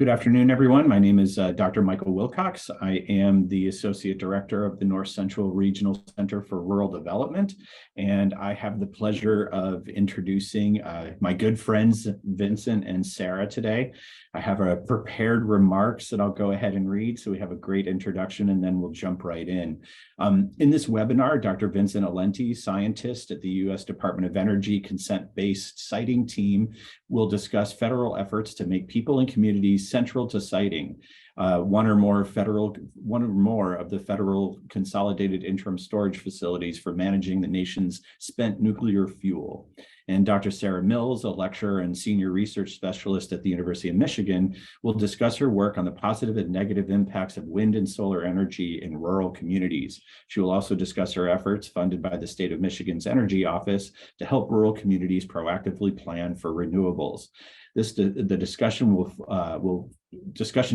Good afternoon, everyone. My name is Dr. Michael Wilcox. I am the Associate Director of the North Central Regional Center for Rural Development, and I have the pleasure of introducing my good friends, Vincent and Sarah, today. I have prepared remarks that I'll go ahead and read, so we have a great introduction, and then we'll jump right in. In this webinar, Dr. Vincent Ialenti, scientist at the U.S. Department of Energy Consent-Based Siting Team, will discuss federal efforts to make people and communities central to siting one or more of the federal consolidated interim storage facilities for managing the nation's spent nuclear fuel. And Dr. Sarah Mills, a lecturer and senior research specialist at the University of Michigan, will discuss her work on the positive and negative impacts of wind and solar energy in rural communities. She will also discuss her efforts funded by the State of Michigan's Energy Office to help rural communities proactively plan for renewables. The discussion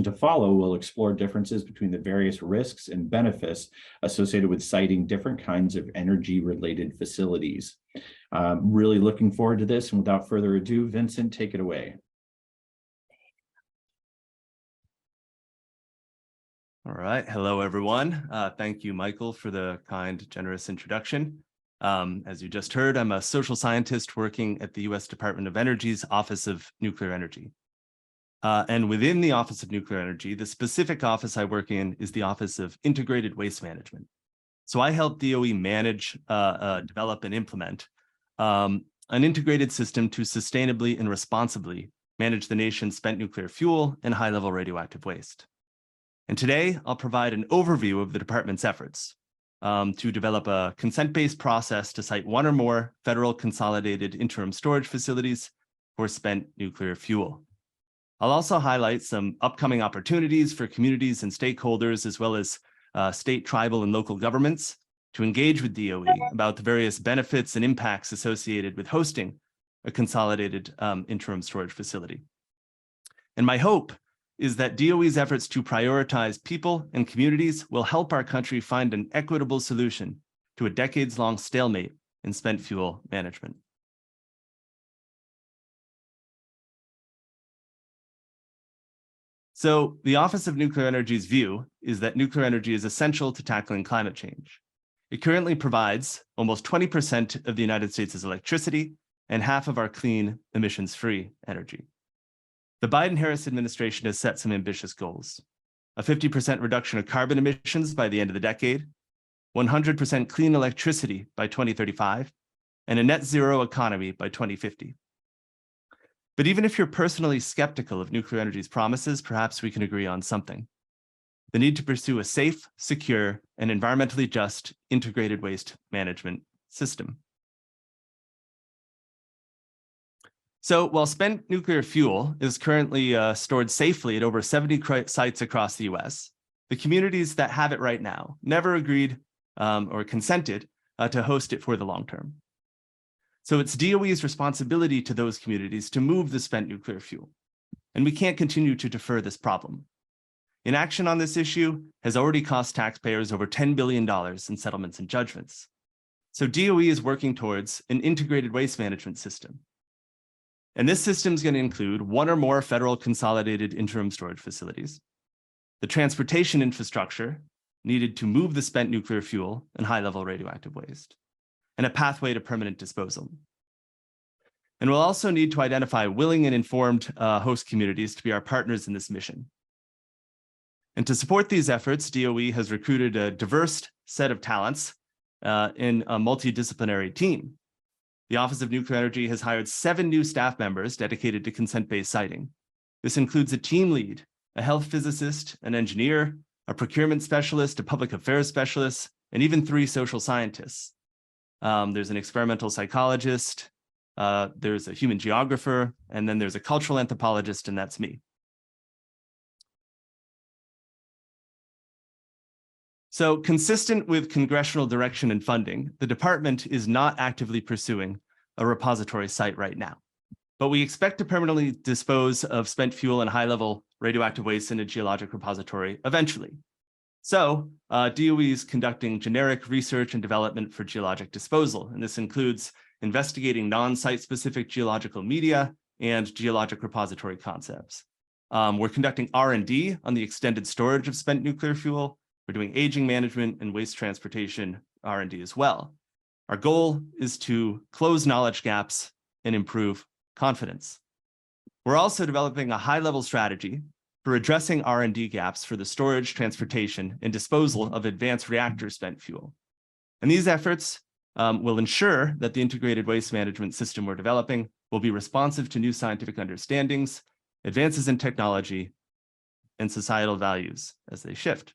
to follow will explore differences between the various risks and benefits associated with siting different kinds of energy-related facilities. Really looking forward to this, and without further ado, Vincent, take it away. All right. Hello, everyone. Thank you, Michael, for the kind, generous introduction. As you just heard, I'm a social scientist working at the U.S. Department of Energy's Office of Nuclear Energy. And within the Office of Nuclear Energy, the specific office I work in is the Office of Integrated Waste Management. So I help DOE manage, develop, and implement an integrated system to sustainably and responsibly manage the nation's spent nuclear fuel and high-level radioactive waste. And today, I'll provide an overview of the department's efforts to develop a consent-based process to site one or more federal consolidated interim storage facilities for spent nuclear fuel. I'll also highlight some upcoming opportunities for communities and stakeholders, as well as state, tribal, and local governments to engage with DOE about the various benefits and impacts associated with hosting a consolidated interim storage facility. And my hope is that DOE's efforts to prioritize people and communities will help our country find an equitable solution to a decades-long stalemate in spent fuel management. So the Office of Nuclear Energy's view is that nuclear energy is essential to tackling climate change. It currently provides almost 20% of the United States' electricity and half of our clean, emissions-free energy. The Biden-Harris administration has set some ambitious goals: a 50% reduction of carbon emissions by the end of the decade, 100% clean electricity by 2035, and a net zero economy by 2050. But even if you're personally skeptical of nuclear energy's promises, perhaps we can agree on something: the need to pursue a safe, secure, and environmentally just integrated waste management system. So while spent nuclear fuel is currently stored safely at over 70 sites across the US, the communities that have it right now never agreed or consented to host it for the long term. So it's DOE's responsibility to those communities to move the spent nuclear fuel, and we can't continue to defer this problem. Inaction on this issue has already cost taxpayers over $10 billion in settlements and judgments. So DOE is working towards an integrated waste management system. And this system is going to include one or more federal consolidated interim storage facilities, the transportation infrastructure needed to move the spent nuclear fuel and high-level radioactive waste, and a pathway to permanent disposal. And we'll also need to identify willing and informed host communities to be our partners in this mission. And to support these efforts, DOE has recruited a diverse set of talents in a multidisciplinary team. The Office of Nuclear Energy has hired 7 new staff members dedicated to consent-based siting. This includes a team lead, a health physicist, an engineer, a procurement specialist, a public affairs specialist, and even 3 social scientists. There's an experimental psychologist, there's a human geographer, and then there's a cultural anthropologist, and that's me. So consistent with congressional direction and funding, the department is not actively pursuing a repository site right now, but we expect to permanently dispose of spent fuel and high-level radioactive waste in a geologic repository eventually. So DOE is conducting generic research and development for geologic disposal, and this includes investigating non-site specific geological media and geologic repository concepts. We're conducting R&D on the extended storage of spent nuclear fuel. We're doing aging management and waste transportation R&D as well. Our goal is to close knowledge gaps and improve confidence. We're also developing a high-level strategy for addressing R&D gaps for the storage, transportation, and disposal of advanced reactor spent fuel. And these efforts will ensure that the integrated waste management system we're developing will be responsive to new scientific understandings, advances in technology, and societal values as they shift.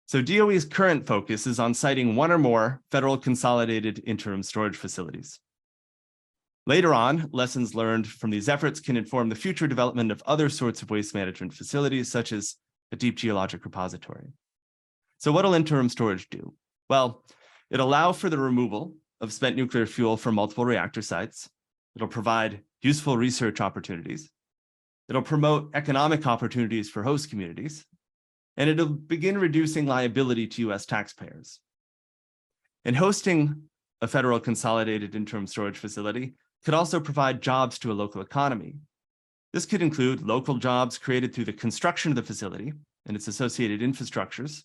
So DOE's current focus is on siting one or more federal consolidated interim storage facilities. Later on, lessons learned from these efforts can inform the future development of other sorts of waste management facilities, such as a deep geologic repository. So what'll interim storage do? Well, it'll allow for the removal of spent nuclear fuel from multiple reactor sites. It'll provide useful research opportunities. It'll promote economic opportunities for host communities. And it'll begin reducing liability to US taxpayers. And hosting a federal consolidated interim storage facility could also provide jobs to a local economy. This could include local jobs created through the construction of the facility and its associated infrastructures.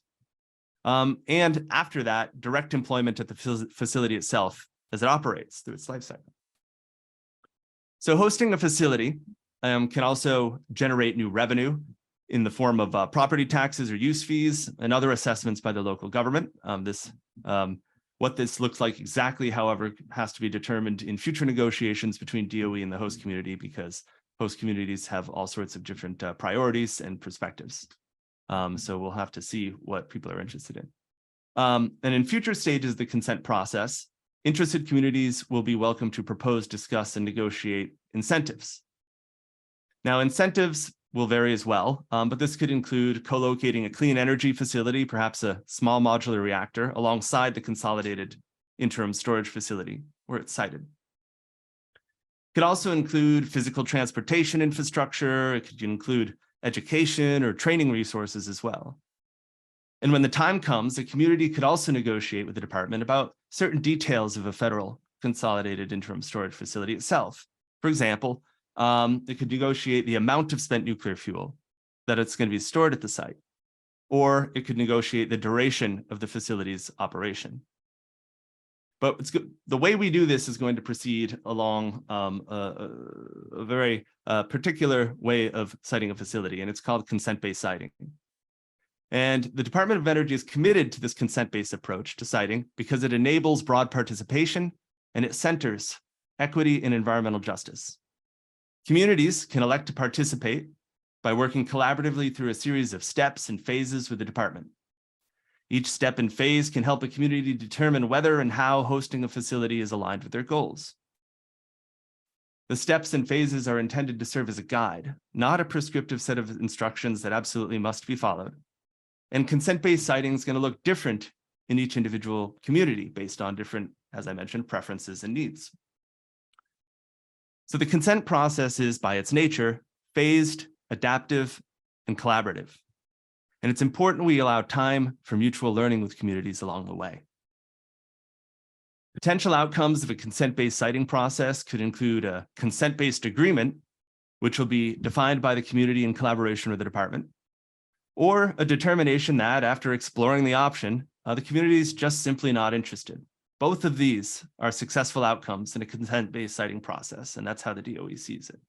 And after that, direct employment at the facility itself as it operates through its life cycle. So hosting a facility can also generate new revenue in the form of property taxes or use fees and other assessments by the local government. What this looks like exactly, however, has to be determined in future negotiations between DOE and the host community, because host communities have all sorts of different priorities and perspectives. So we'll have to see what people are interested in. And in future stages of the consent process, interested communities will be welcome to propose, discuss, and negotiate incentives. Now, incentives will vary as well, but this could include co-locating a clean energy facility, perhaps a small modular reactor, alongside the consolidated interim storage facility where it's sited. It could also include physical transportation infrastructure. It could include education or training resources as well. And when the time comes, the community could also negotiate with the department about certain details of a federal consolidated interim storage facility itself. For example, it could negotiate the amount of spent nuclear fuel that it's going to be stored at the site, or it could negotiate the duration of the facility's operation. But the way we do this is going to proceed along a very particular way of siting a facility, and it's called consent-based siting. And the Department of Energy is committed to this consent-based approach to siting because it enables broad participation and it centers equity and environmental justice. Communities can elect to participate by working collaboratively through a series of steps and phases with the department. Each step and phase can help a community determine whether and how hosting a facility is aligned with their goals. The steps and phases are intended to serve as a guide, not a prescriptive set of instructions that absolutely must be followed. And consent-based siting is going to look different in each individual community based on different, as I mentioned, preferences and needs. So the consent process is, by its nature, phased, adaptive, and collaborative. And it's important we allow time for mutual learning with communities along the way. Potential outcomes of a consent-based siting process could include a consent-based agreement, which will be defined by the community in collaboration with the department, or a determination that, after exploring the option, the community is just simply not interested. Both of these are successful outcomes in a consent-based siting process, and that's how the DOE sees it.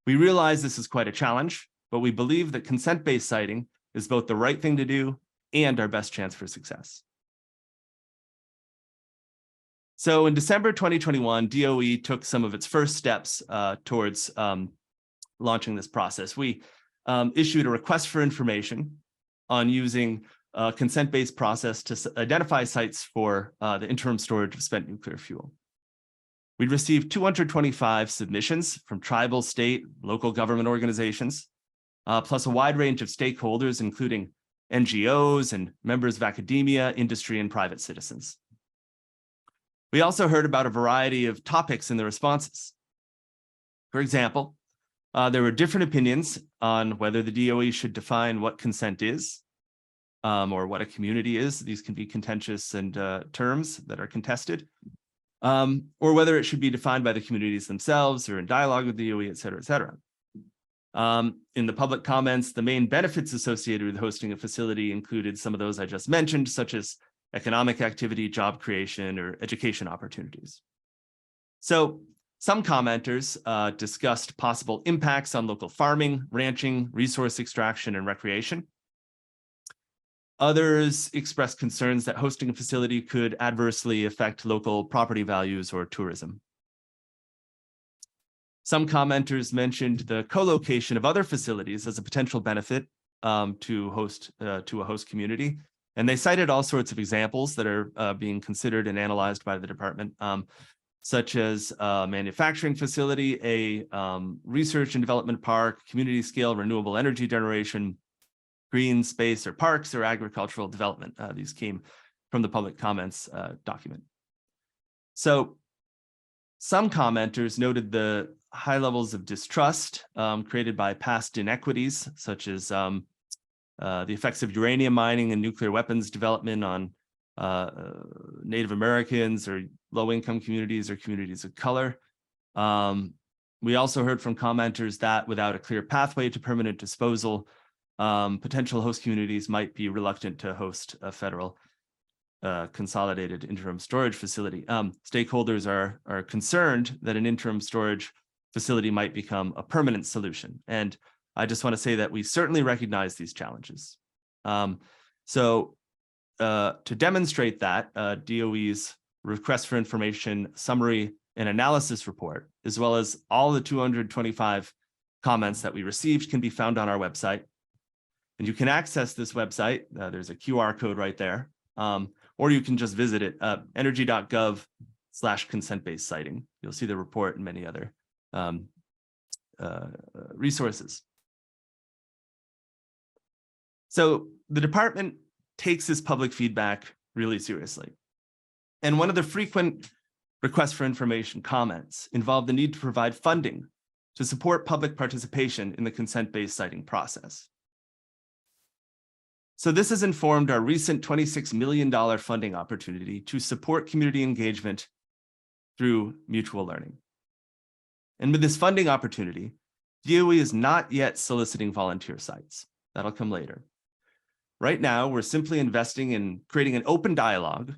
We realize this is quite a challenge, but we believe that consent-based siting is both the right thing to do and our best chance for success. So in December 2021, DOE took some of its first steps towards launching this process. We issued a request for information on using a consent-based process to identify sites for the interim storage of spent nuclear fuel. We received 225 submissions from tribal, state, local government organizations, plus a wide range of stakeholders, including NGOs and members of academia, industry, and private citizens. We also heard about a variety of topics in the responses. For example, there were different opinions on whether the DOE should define what consent is, or what a community is. These can be contentious and terms that are contested. or whether it should be defined by the communities themselves or in dialogue with the DOE, et cetera, et cetera. In the public comments, the main benefits associated with hosting a facility included some of those I just mentioned, such as economic activity, job creation, or education opportunities. So some commenters discussed possible impacts on local farming, ranching, resource extraction, and recreation. Others expressed concerns that hosting a facility could adversely affect local property values or tourism. Some commenters mentioned the co-location of other facilities as a potential benefit to a host community. And they cited all sorts of examples that are being considered and analyzed by the department, such as a manufacturing facility, a research and development park, community scale renewable energy generation, green space or parks, or agricultural development. These came from the public comments document. So some commenters noted the high levels of distrust created by past inequities, such as the effects of uranium mining and nuclear weapons development on Native Americans or low-income communities or communities of color. We also heard from commenters that without a clear pathway to permanent disposal, potential host communities might be reluctant to host a federal consolidated interim storage facility. Stakeholders are concerned that an interim storage facility might become a permanent solution. And I just want to say that we certainly recognize these challenges. So to demonstrate that, DOE's request for information summary and analysis report, as well as all the 225 comments that we received, can be found on our website. And you can access this website. There's a QR code right there. Or you can just visit it, energy.gov/consent-based siting. You'll see the report and many other resources. So the department takes this public feedback really seriously. And one of the frequent requests for information comments involved the need to provide funding to support public participation in the consent-based siting process. So this has informed our recent $26 million funding opportunity to support community engagement through mutual learning. And with this funding opportunity, DOE is not yet soliciting volunteer sites. That'll come later. Right now, we're simply investing in creating an open dialogue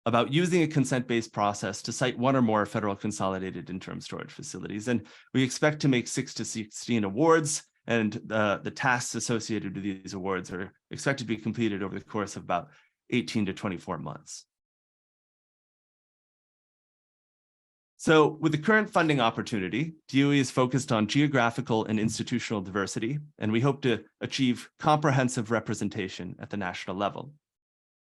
about using a consent-based process to site one or more federal consolidated interim storage facilities. And we expect to make 6 to 16 awards, and the tasks associated with these awards are expected to be completed over the course of about 18 to 24 months. So with the current funding opportunity, DOE is focused on geographical and institutional diversity, and we hope to achieve comprehensive representation at the national level.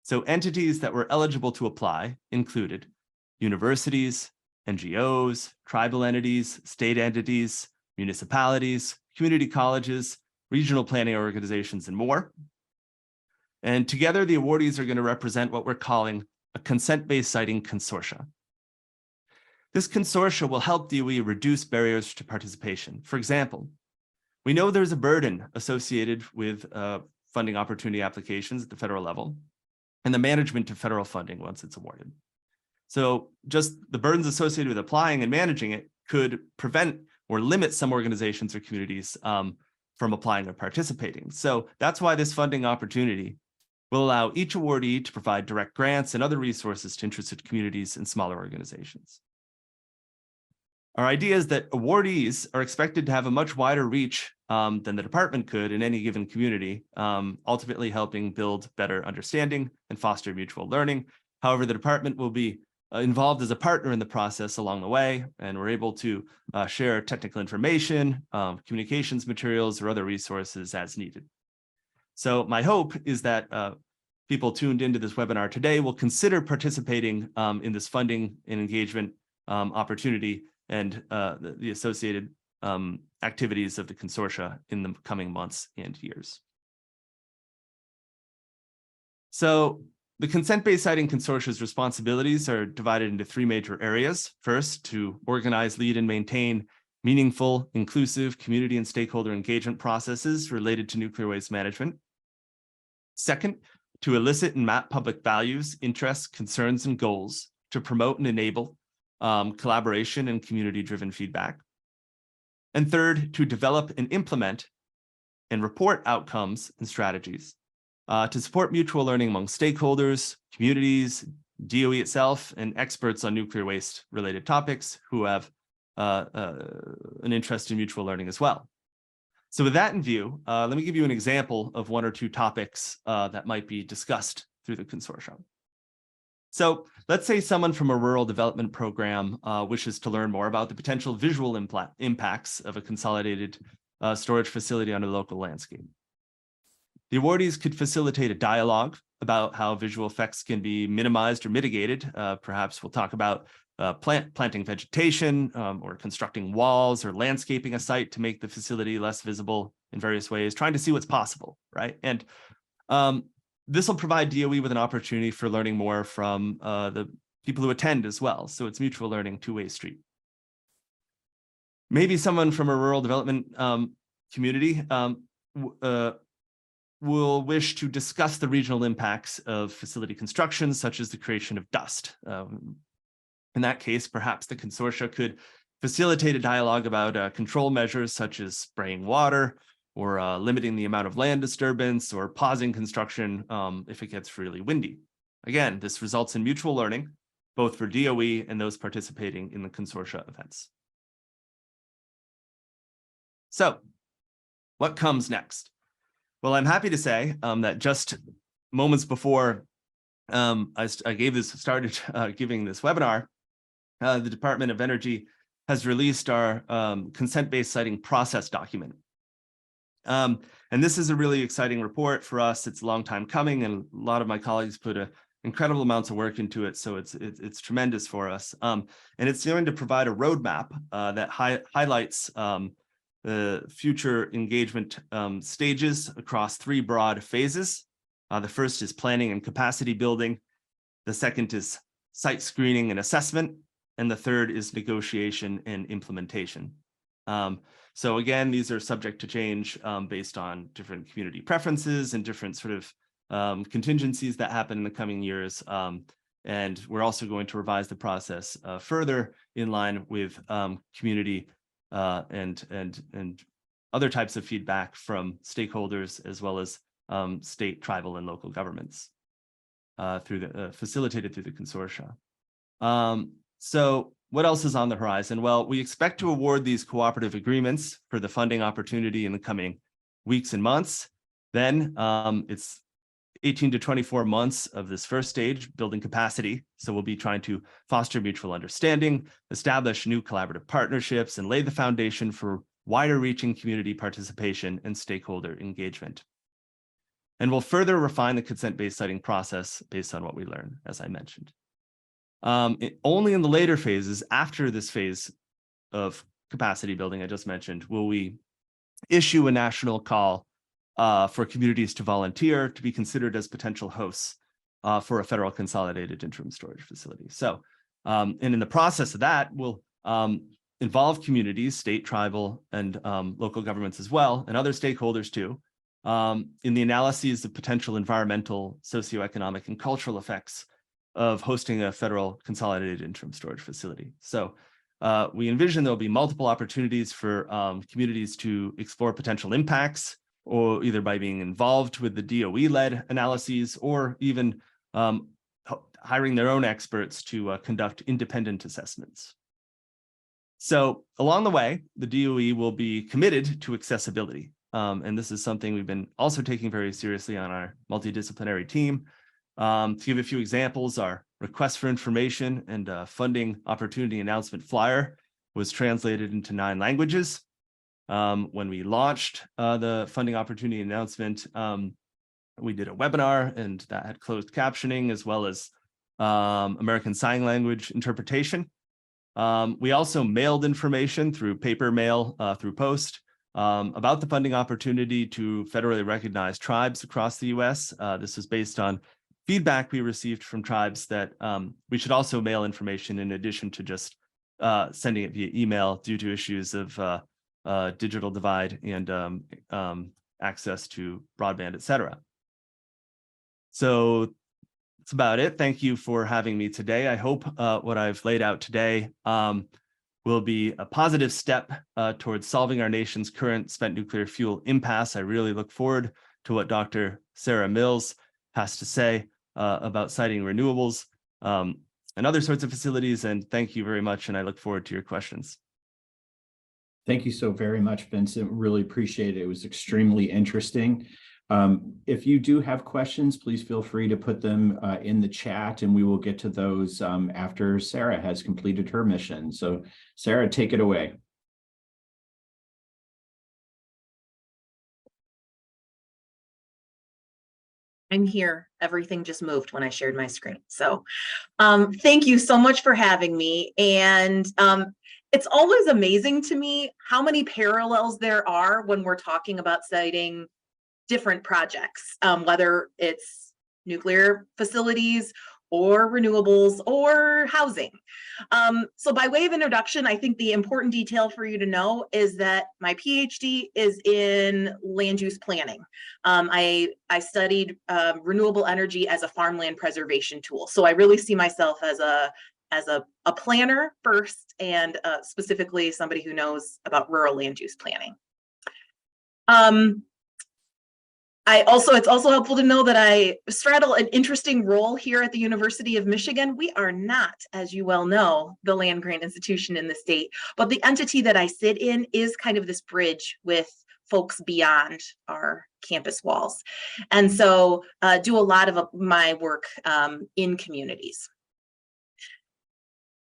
So entities that were eligible to apply included universities, NGOs, tribal entities, state entities, municipalities, community colleges, regional planning organizations, and more. And together, the awardees are going to represent what we're calling a consent-based siting consortia. This consortia will help DOE reduce barriers to participation. For example, we know there's a burden associated with funding opportunity applications at the federal level and the management of federal funding once it's awarded. So just the burdens associated with applying and managing it could prevent or limit some organizations or communities from applying or participating. So that's why this funding opportunity will allow each awardee to provide direct grants and other resources to interested communities and smaller organizations. Our idea is that awardees are expected to have a much wider reach than the department could in any given community, ultimately helping build better understanding and foster mutual learning. However, the department will be involved as a partner in the process along the way, and we're able to share technical information, communications materials, or other resources as needed. So my hope is that people tuned into this webinar today will consider participating in this funding and engagement opportunity and the associated activities of the consortia in the coming months and years. So the consent-based siting consortia's responsibilities are divided into 3 major areas. First, to organize, lead, and maintain meaningful, inclusive community and stakeholder engagement processes related to nuclear waste management. Second, to elicit and map public values, interests, concerns, and goals to promote and enable collaboration and community-driven feedback. And third, to develop and implement and report outcomes and strategies to support mutual learning among stakeholders, communities, DOE itself, and experts on nuclear waste related topics who have an interest in mutual learning as well. So with that in view, let me give you an example of one or two topics that might be discussed through the consortium. So let's say someone from a rural development program wishes to learn more about the potential visual impacts of a consolidated storage facility on a local landscape. The awardees could facilitate a dialogue about how visual effects can be minimized or mitigated. Perhaps we'll talk about planting vegetation or constructing walls or landscaping a site to make the facility less visible in various ways, trying to see what's possible, right? And this will provide DOE with an opportunity for learning more from the people who attend as well. So it's mutual learning, two-way street. Maybe someone from a rural development community will wish to discuss the regional impacts of facility construction, such as the creation of dust. In that case, perhaps the consortia could facilitate a dialogue about control measures such as spraying water or limiting the amount of land disturbance or pausing construction if it gets really windy. Again, this results in mutual learning, both for DOE and those participating in the consortia events. So what comes next? Well, I'm happy to say that just moments before I started giving this webinar, the Department of Energy has released our consent-based siting process document. And this is a really exciting report for us. It's a long time coming, and a lot of my colleagues put incredible amounts of work into it. So it's tremendous for us. And it's going to provide a roadmap that highlights the future engagement stages across three broad phases. The first is planning and capacity building. The second is site screening and assessment. And the third is negotiation and implementation. So again, these are subject to change based on different community preferences and different sort of contingencies that happen in the coming years. And we're also going to revise the process further in line with community and other types of feedback from stakeholders, as well as state, tribal, and local governments facilitated through the consortia. So what else is on the horizon? Well, we expect to award these cooperative agreements for the funding opportunity in the coming weeks and months. Then it's 18 to 24 months of this first stage, building capacity. So we'll be trying to foster mutual understanding, establish new collaborative partnerships, and lay the foundation for wider reaching community participation and stakeholder engagement. And we'll further refine the consent-based siting process based on what we learn, as I mentioned. Only in the later phases, after this phase of capacity building I just mentioned, will we issue a national call for communities to volunteer to be considered as potential hosts for a federal consolidated interim storage facility. So, and in the process of that, we'll involve communities, state, tribal, and local governments as well, and other stakeholders too, in the analyses of potential environmental, socioeconomic, and cultural effects of hosting a federal consolidated interim storage facility. So we envision there'll be multiple opportunities for communities to explore potential impacts, or either by being involved with the DOE-led analyses, or even hiring their own experts to conduct independent assessments. So along the way, the DOE will be committed to accessibility. And this is something we've been also taking very seriously on our multidisciplinary team. To give a few examples, our request for information and funding opportunity announcement flyer was translated into 9 languages. When we launched the funding opportunity announcement, we did a webinar, and that had closed captioning as well as American Sign Language interpretation. We also mailed information through paper mail, through post, about the funding opportunity to federally recognized tribes across the US. This was based on feedback we received from tribes that we should also mail information in addition to just sending it via email due to issues of digital divide and access to broadband, et cetera. So that's about it. Thank you for having me today. I hope what I've laid out today will be a positive step towards solving our nation's current spent nuclear fuel impasse. I really look forward to what Dr. Sarah Mills has to say about siting renewables and other sorts of facilities. And thank you very much. And I look forward to your questions. Thank you so very much, Vincent. Really appreciate it. It was extremely interesting. If you do have questions, please feel free to put them in the chat, and we will get to those after Sarah has completed her mission. So Sarah, take it away. I'm here. Everything just moved when I shared my screen. So thank you so much for having me. And it's always amazing to me how many parallels there are when we're talking about citing different projects, whether it's nuclear facilities or renewables or housing. So by way of introduction, I think the important detail for you to know is that my PhD is in land use planning. I studied renewable energy as a farmland preservation tool. So I really see myself as a planner first, and specifically somebody who knows about rural land use planning. It's also helpful to know that I straddle an interesting role here at the University of Michigan. We are not, as you well know, the land grant institution in the state, but the entity that I sit in is kind of this bridge with folks beyond our campus walls. And so do a lot of my work in communities.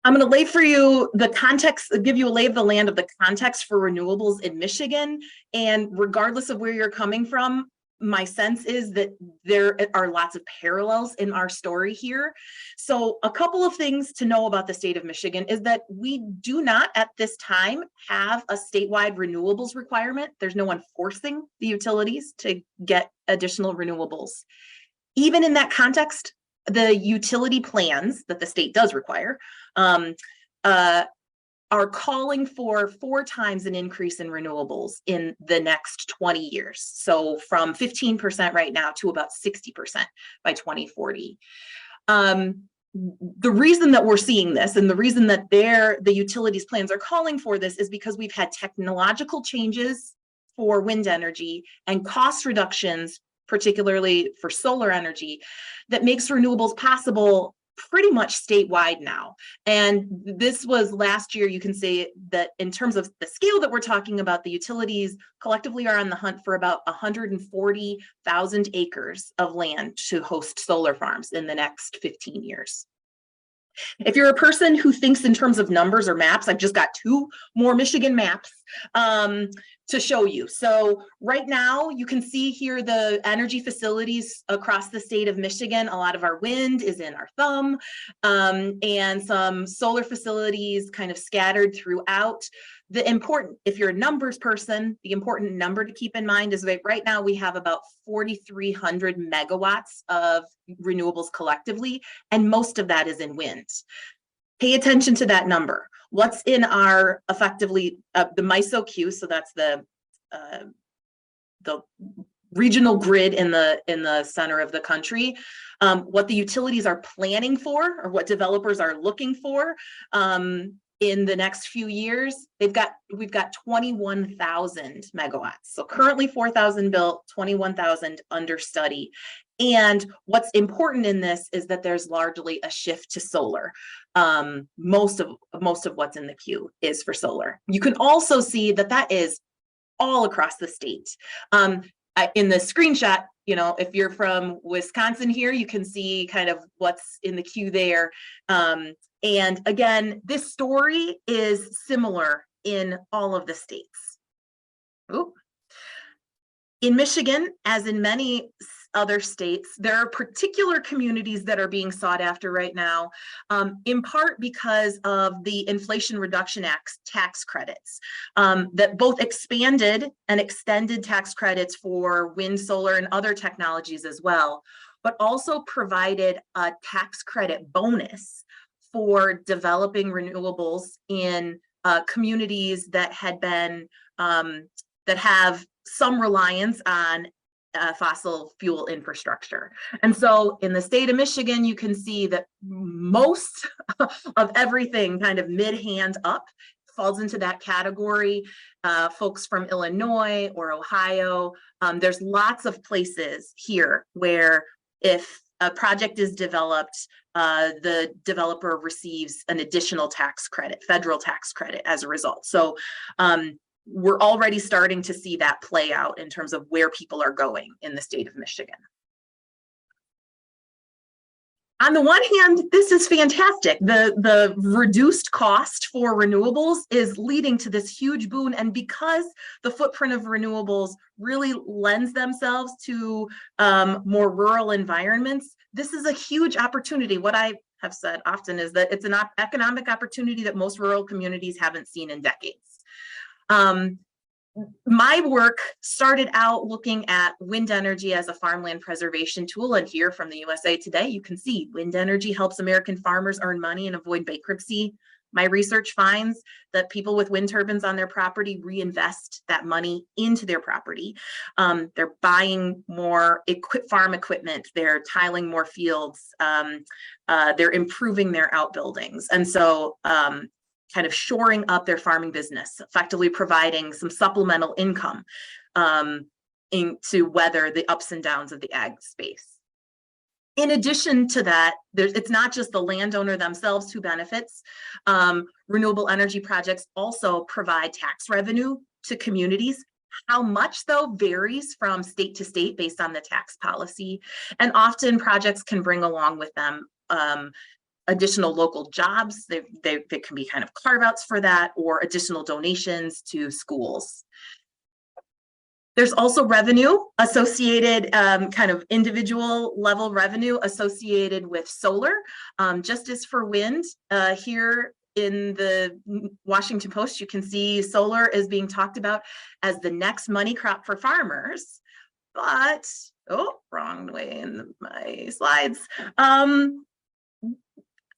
I'm going to lay for you the context, give you a lay of the land of the context for renewables in Michigan. And regardless of where you're coming from, my sense is that there are lots of parallels in our story here. So a couple of things to know about the state of Michigan is that we do not at this time have a statewide renewables requirement. There's no one forcing the utilities to get additional renewables. Even in that context, the utility plans that the state does require are calling for 4 times an increase in renewables in the next 20 years. So from 15% right now to about 60% by 2040. The reason that we're seeing this and the reason that the utilities plans are calling for this is because we've had technological changes for wind energy and cost reductions, particularly for solar energy, that makes renewables possible pretty much statewide now. And this was last year. You can say that in terms of the scale that we're talking about, the utilities collectively are on the hunt for about 140,000 acres of land to host solar farms in the next 15 years. If you're a person who thinks in terms of numbers or maps, I've just got 2 more Michigan maps to show you. So right now you can see here the energy facilities across the state of Michigan. A lot of our wind is in our thumb, and some solar facilities kind of scattered throughout. If you're a numbers person, the important number to keep in mind is that right now we have about 4,300 megawatts of renewables collectively, and most of that is in wind. Pay attention to that number. What's in our effectively the MISO queue? So that's the regional grid in the center of the country. What the utilities are planning for, or what developers are looking for in the next few years, we've got 21,000 megawatts. So currently 4,000 built, 21,000 under study. And what's important in this is that there's largely a shift to solar. Most of what's in the queue is for solar. You can also see that is all across the state. In the screenshot, if you're from Wisconsin here, you can see kind of what's in the queue there. And again, this story is similar in all of the states. Ooh. In Michigan, as in many other states, there are particular communities that are being sought after right now, in part because of the Inflation Reduction Act tax credits that both expanded and extended tax credits for wind, solar, and other technologies as well, but also provided a tax credit bonus for developing renewables in communities that had been that have some reliance on fossil fuel infrastructure. And so in the state of Michigan, you can see that most of everything kind of mid-hand up falls into that category. Folks from Illinois or Ohio, there's lots of places here where if a project is developed, the developer receives an additional tax credit, federal tax credit as a result. So we're already starting to see that play out in terms of where people are going in the state of Michigan. On the one hand, this is fantastic. The reduced cost for renewables is leading to this huge boon. And because the footprint of renewables really lends themselves to more rural environments, this is a huge opportunity. What I have said often is that it's an economic opportunity that most rural communities haven't seen in decades. My work started out looking at wind energy as a farmland preservation tool, and here from the USA Today, you can see wind energy helps American farmers earn money and avoid bankruptcy. My research finds that people with wind turbines on their property reinvest that money into their property. They're buying more farm equipment, they're tiling more fields, they're improving their outbuildings. And so kind of shoring up their farming business, effectively providing some supplemental income to weather the ups and downs of the ag space. In addition to that, it's not just the landowner themselves who benefits. Renewable energy projects also provide tax revenue to communities. How much, though, varies from state to state based on the tax policy. And often projects can bring along with them additional local jobs. They can be kind of carve-outs for that, or additional donations to schools. There's also revenue associated, kind of individual level revenue associated with solar. Just as for wind, here in the Washington Post, you can see solar is being talked about as the next money crop for farmers. But, oh, wrong way in my slides.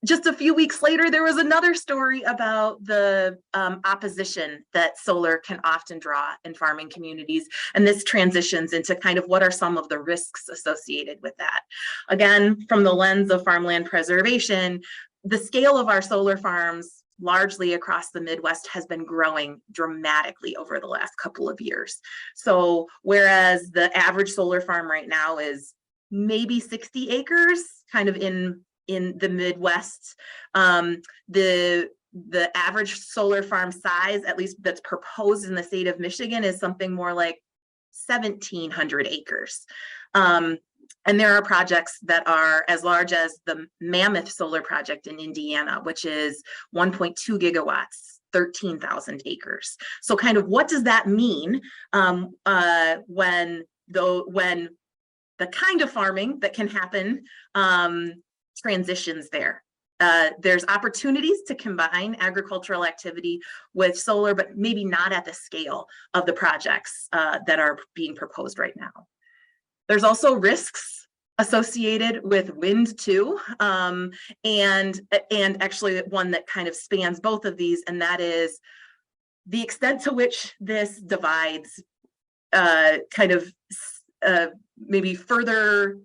Just a few weeks later, there was another story about the opposition that solar can often draw in farming communities. And this transitions into kind of what are some of the risks associated with that. Again, from the lens of farmland preservation, the scale of our solar farms largely across the Midwest has been growing dramatically over the last couple of years. So whereas the average solar farm right now is maybe 60 acres, kind of in the Midwest, the average solar farm size, at least that's proposed in the state of Michigan, is something more like 1,700 acres. And there are projects that are as large as the Mammoth Solar Project in Indiana, which is 1.2 gigawatts, 13,000 acres. So kind of what does that mean when the kind of farming that can happen transitions there? There's opportunities to combine agricultural activity with solar, but maybe not at the scale of the projects that are being proposed right now. There's also risks associated with wind too, and actually one that kind of spans both of these, and that is the extent to which this divides kind of maybe further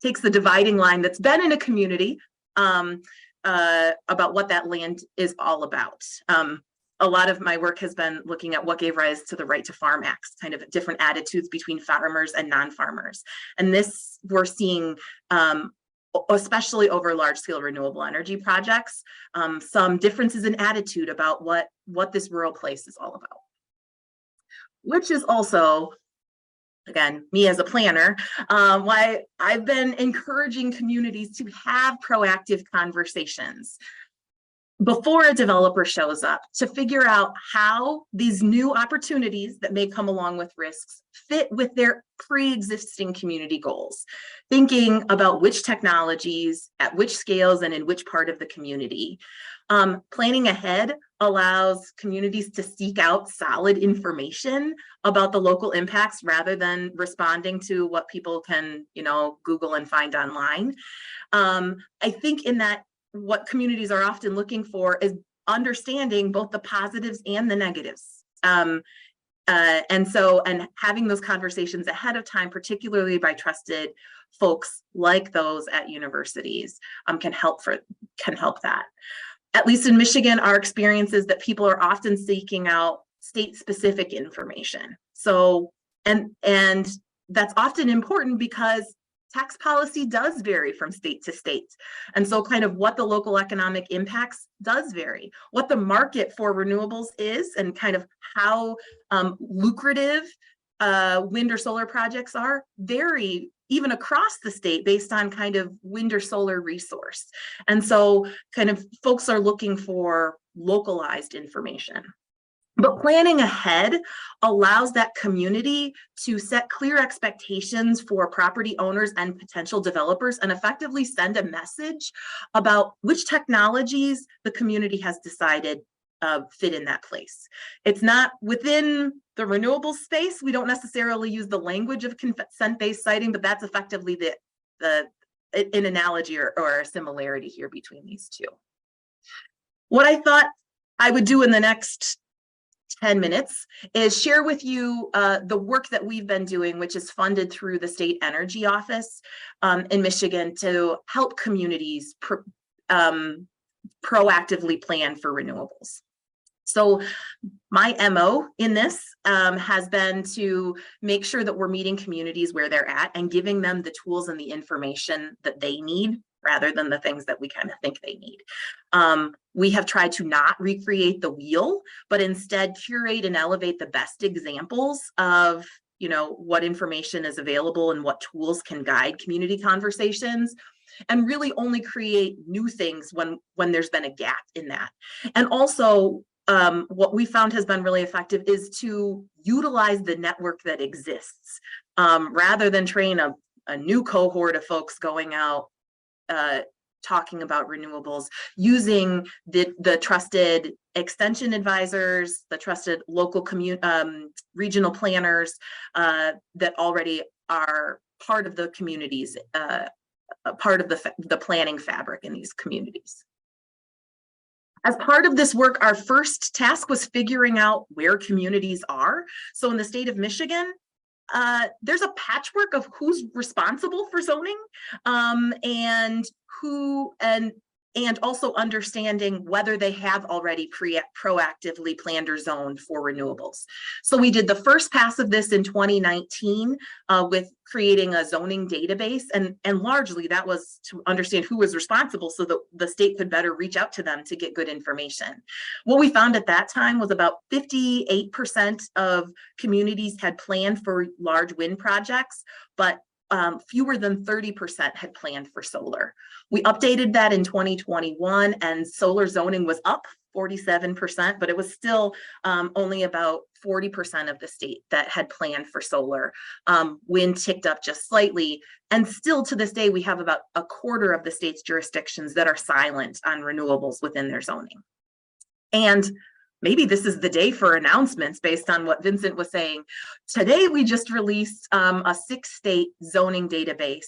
takes the dividing line that's been in a community about what that land is all about. A lot of my work has been looking at what gave rise to the Right to Farm Acts, kind of different attitudes between farmers and non-farmers. And this we're seeing, especially over large-scale renewable energy projects, some differences in attitude about what this rural place is all about. Which is also, again, me as a planner, why I've been encouraging communities to have proactive conversations before a developer shows up to figure out how these new opportunities that may come along with risks fit with their pre-existing community goals. Thinking about which technologies, at which scales, and in which part of the community. Planning ahead allows communities to seek out solid information about the local impacts rather than responding to what people can, Google and find online. I think in that, what communities are often looking for is understanding both the positives and the negatives. And having those conversations ahead of time, particularly by trusted folks like those at universities, can help that. At least in Michigan, our experience is that people are often seeking out state-specific information. So, and that's often important because tax policy does vary from state to state. And so kind of what the local economic impacts does vary. What the market for renewables is and kind of how lucrative wind or solar projects are vary even across the state based on kind of wind or solar resource. And so kind of folks are looking for localized information. But planning ahead allows that community to set clear expectations for property owners and potential developers and effectively send a message about which technologies the community has decided fit in that place. It's not within the renewable space. We don't necessarily use the language of consent-based siting, but that's effectively an analogy or a similarity here between these two. What I thought I would do in the next 10 minutes is share with you the work that we've been doing, which is funded through the State Energy Office in Michigan to help communities proactively plan for renewables. So my MO in this has been to make sure that we're meeting communities where they're at and giving them the tools and the information that they need rather than the things that we kind of think they need. We have tried to not recreate the wheel, but instead curate and elevate the best examples of, you know, what information is available and what tools can guide community conversations, and really only create new things when there's been a gap in that. And also, what we found has been really effective is to utilize the network that exists rather than train a new cohort of folks going out talking about renewables, using the trusted extension advisors, the trusted local regional planners that already are part of the communities, part of the planning fabric in these communities. As part of this work, our first task was figuring out where communities are. So in the state of Michigan, there's a patchwork of who's responsible for zoning and also understanding whether they have already proactively planned or zoned for renewables. So we did the first pass of this in 2019 with creating a zoning database, and largely that was to understand who was responsible so that the state could better reach out to them to get good information. What we found at that time was about 58% of communities had planned for large wind projects, but fewer than 30% had planned for solar. We updated that in 2021 and solar zoning was up 47%, but it was still only about 40% of the state that had planned for solar. Wind ticked up just slightly. And still to this day, we have about a quarter of the state's jurisdictions that are silent on renewables within their zoning. And maybe this is the day for announcements based on what Vincent was saying. Today, we just released a 6-state zoning database.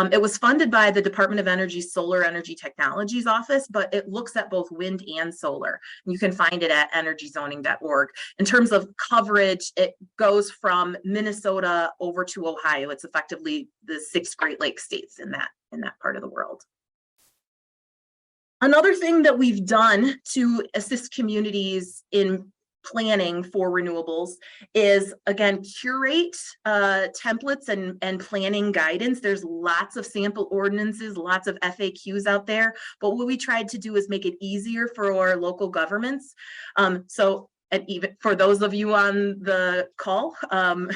It was funded by the Department of Energy's Solar Energy Technologies Office, but it looks at both wind and solar. You can find it at energyzoning.org. In terms of coverage, it goes from Minnesota over to Ohio. It's effectively the 6 Great Lakes states in that part of the world. Another thing that we've done to assist communities in planning for renewables is, again, curate templates and planning guidance. There's lots of sample ordinances, lots of FAQs out there, but what we tried to do is make it easier for our local governments. And even for those of you on the call, kind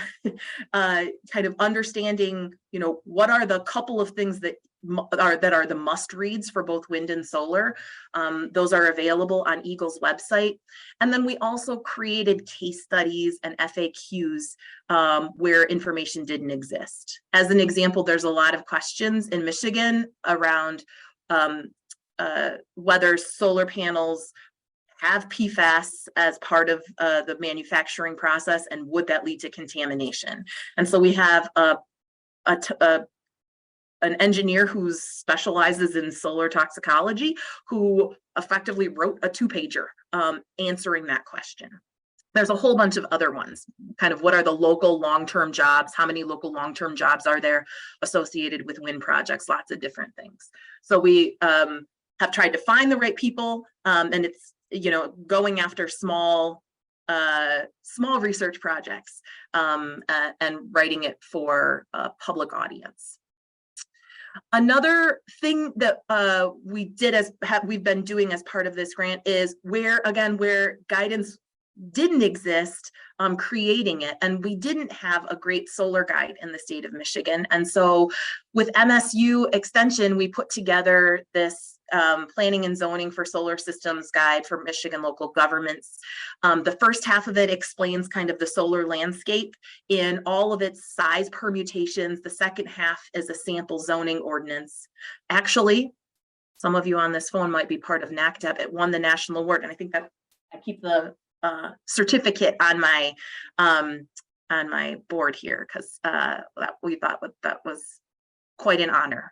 of understanding, you know, what are the couple of things that are the must reads for both wind and solar. Those are available on Eagle's website. And then we also created case studies and FAQs where information didn't exist. As an example, there's a lot of questions in Michigan around whether solar panels have PFAS as part of the manufacturing process, and would that lead to contamination? And so we have an engineer who specializes in solar toxicology who effectively wrote a 2-pager answering that question. There's a whole bunch of other ones, kind of what are the local long-term jobs, how many local long-term jobs are there associated with wind projects, lots of different things. So we have tried to find the right people, and it's, you know, going after small research projects and writing it for a public audience. Another thing that we've been doing as part of this grant is where guidance didn't exist, creating it. And we didn't have a great solar guide in the state of Michigan. And so with MSU Extension, we put together this planning and zoning for solar systems guide for Michigan local governments. The first half of it explains kind of the solar landscape in all of its size permutations. The second half is a sample zoning ordinance. Actually, some of you on this phone might be part of NACDEP. It won the national award, and I think that I keep the certificate on my board here because we thought that was quite an honor.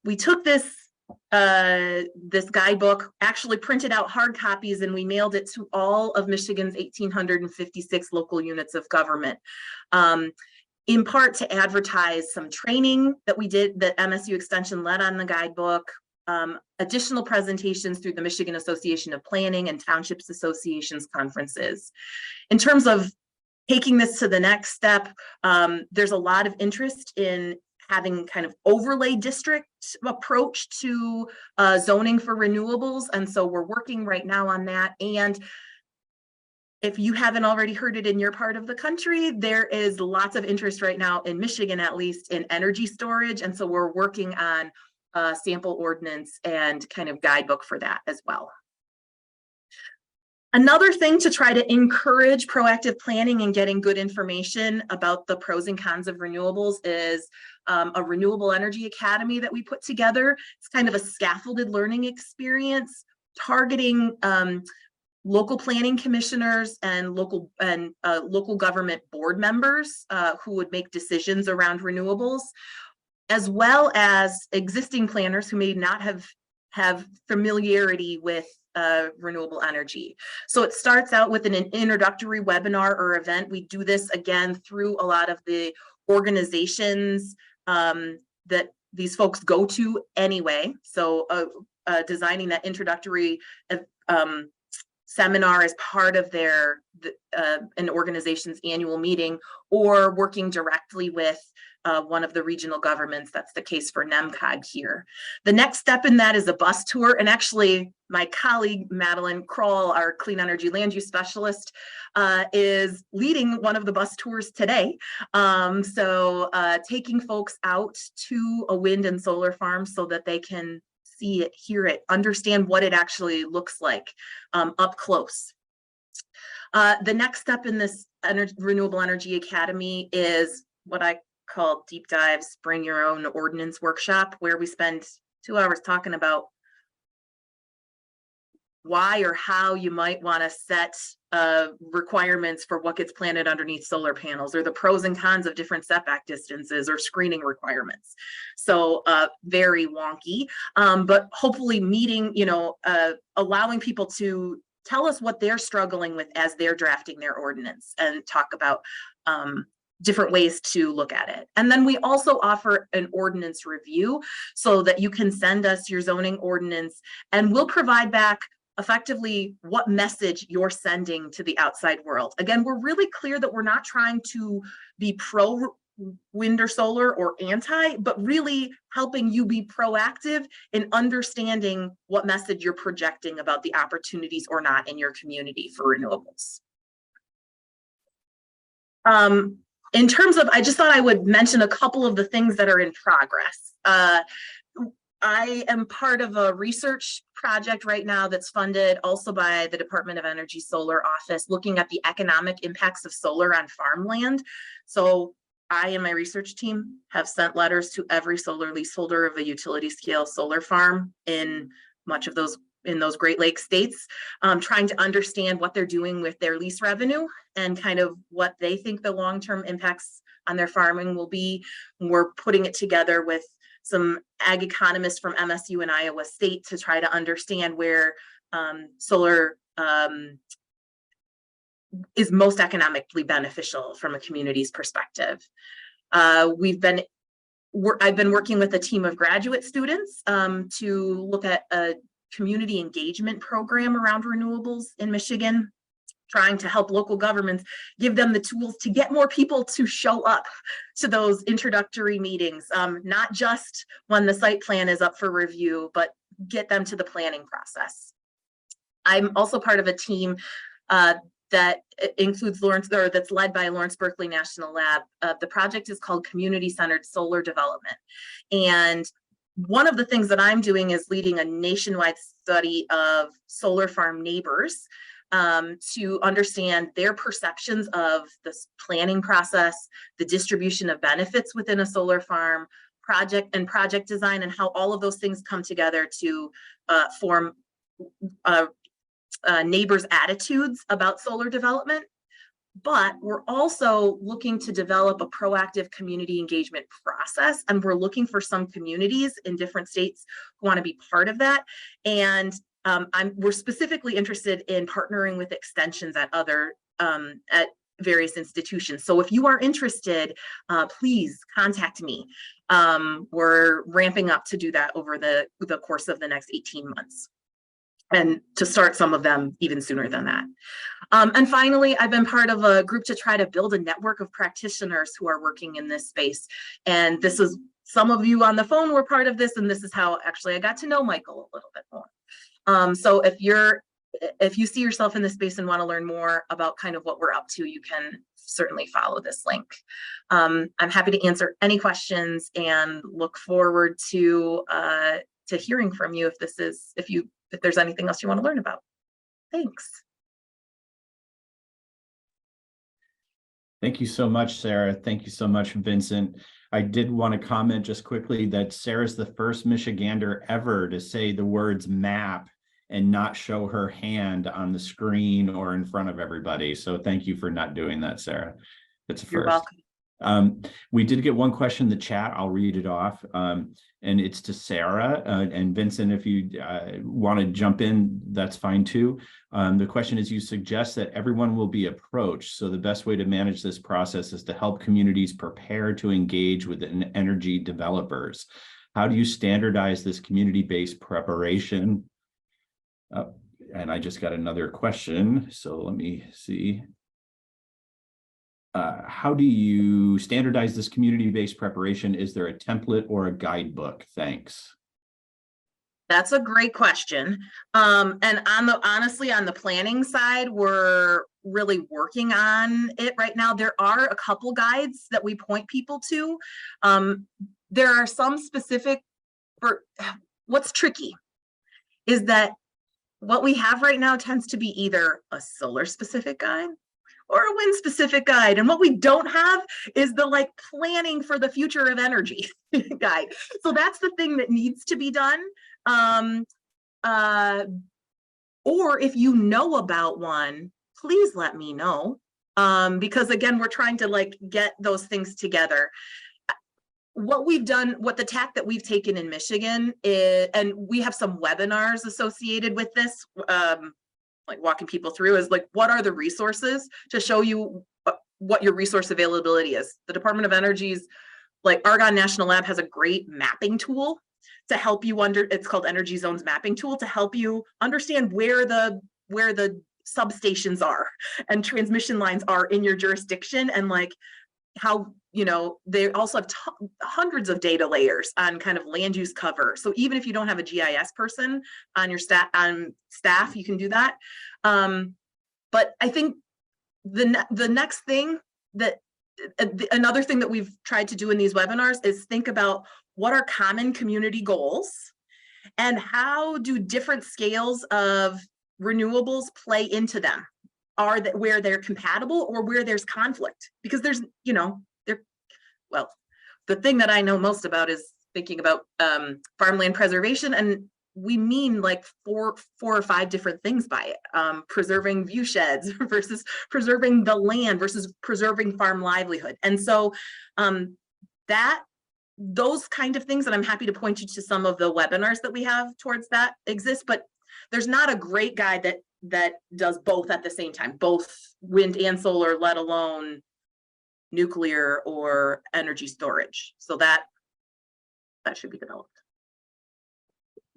We took this guidebook, actually printed out hard copies, and we mailed it to all of Michigan's 1,856 local units of government, in part to advertise some training that we did, that MSU Extension led on the guidebook, additional presentations through the Michigan Association of Planning and Townships Associations conferences. In terms of taking this to the next step, there's a lot of interest in having kind of overlay district approach to zoning for renewables. And so we're working right now on that. And if you haven't already heard it in your part of the country, there is lots of interest right now in Michigan, at least, in energy storage. And so we're working on a sample ordinance and kind of guidebook for that as well. Another thing to try to encourage proactive planning and getting good information about the pros and cons of renewables is a renewable energy academy that we put together. It's kind of a scaffolded learning experience targeting local planning commissioners and local government board members who would make decisions around renewables, as well as existing planners who may not have familiarity with renewable energy. So it starts out with an introductory webinar or event. We do this again through a lot of the organizations that these folks go to anyway. So designing that introductory seminar as part of an organization's annual meeting, or working directly with one of the regional governments. That's the case for NEMCOG here. The next step in that is a bus tour. And actually, my colleague, Madeline Kroll, our clean energy land use specialist, is leading one of the bus tours today. So taking folks out to a wind and solar farm so that they can see it, hear it, understand what it actually looks like up close. The next step in this Renewable Energy Academy is what I call deep dives, bring your own ordinance workshop, where we spend 2 hours talking about why or how you might want to set requirements for what gets planted underneath solar panels, or the pros and cons of different setback distances or screening requirements. So very wonky, but hopefully meeting, allowing people to tell us what they're struggling with as they're drafting their ordinance, and talk about different ways to look at it. And then we also offer an ordinance review so that you can send us your zoning ordinance, and we'll provide back effectively what message you're sending to the outside world. Again, we're really clear that we're not trying to be pro wind or solar or anti, but really helping you be proactive in understanding what message you're projecting about the opportunities or not in your community for renewables. In terms of, I just thought I would mention a couple of the things that are in progress. I am part of a research project right now that's funded also by the Department of Energy Solar Office, looking at the economic impacts of solar on farmland. So I and my research team have sent letters to every solar leaseholder of a utility scale solar farm in those Great Lakes states, trying to understand what they're doing with their lease revenue and kind of what they think the long-term impacts on their farming will be. We're putting it together with some ag economists from MSU and Iowa State to try to understand where solar is most economically beneficial from a community's perspective. I've been working with a team of graduate students to look at a community engagement program around renewables in Michigan, trying to help local governments, give them the tools to get more people to show up to those introductory meetings, not just when the site plan is up for review, but get them to the planning process. I'm also part of a team that includes Lawrence, or that's led by Lawrence Berkeley National Lab. The project is called Community-Centered Solar Development. And one of the things that I'm doing is leading a nationwide study of solar farm neighbors to understand their perceptions of this planning process, the distribution of benefits within a solar farm, project design, and how all of those things come together to form neighbors' attitudes about solar development. But we're also looking to develop a proactive community engagement process, and we're looking for some communities in different states who want to be part of that. And we're specifically interested in partnering with extensions at at various institutions. So if you are interested, please contact me. We're ramping up to do that over the course of the next 18 months. And to start some of them even sooner than that. And finally, I've been part of a group to try to build a network of practitioners who are working in this space. And this is, some of you on the phone were part of this, and this is how actually I got to know Michael a little bit more. So if you see yourself in this space and want to learn more about kind of what we're up to, you can certainly follow this link. I'm happy to answer any questions and look forward to hearing from you if there's anything else you want to learn about. Thanks. Thank you so much, Sarah. Thank you so much, Vincent. I did want to comment just quickly that Sarah's the first Michigander ever to say the words map and not show her hand on the screen or in front of everybody. So thank you for not doing that, Sarah. It's a first. You're welcome. We did get one question in the chat. I'll read it off. And it's to Sarah. And Vincent, if you want to jump in, that's fine too. The question is, you suggest that everyone will be approached. So the best way to manage this process is to help communities prepare to engage with energy developers. How do you standardize this community-based preparation? And I just got another question. So let me see. How do you standardize this community-based preparation? Is there a template or a guidebook? Thanks. That's a great question. And honestly, on the planning side, we're really working on it right now. There are a couple guides that we point people to. There are some specific, what's tricky is that what we have right now tends to be either a solar specific guide or a wind specific guide. And what we don't have is the planning for the future of energy guide. So that's the thing that needs to be done. Or if you know about one, please let me know. Because again, we're trying to get those things together. What we've done, what the tack that we've taken in Michigan is, and we have some webinars associated with this, walking people through, is what are the resources to show you what your resource availability is. The Department of Energy's Argonne National Lab has a great mapping tool to help you it's called Energy Zones Mapping Tool, to help you understand where the substations are and transmission lines are in your jurisdiction, and how, they also have hundreds of data layers on kind of land use cover. So even if you don't have a GIS person on your staff, you can do that. But I think the next thing another thing that we've tried to do in these webinars is think about what are common community goals and how do different scales of renewables play into them. Are that where they're compatible or where there's conflict? Because there's, the thing that I know most about is thinking about farmland preservation, and we mean four or five different things by it. Preserving view sheds versus preserving the land versus preserving farm livelihood. And so those kind of things, and I'm happy to point you to some of the webinars that we have towards that exist, but there's not a great guide that that does both at the same time, both wind and solar, let alone nuclear or energy storage. So that should be developed.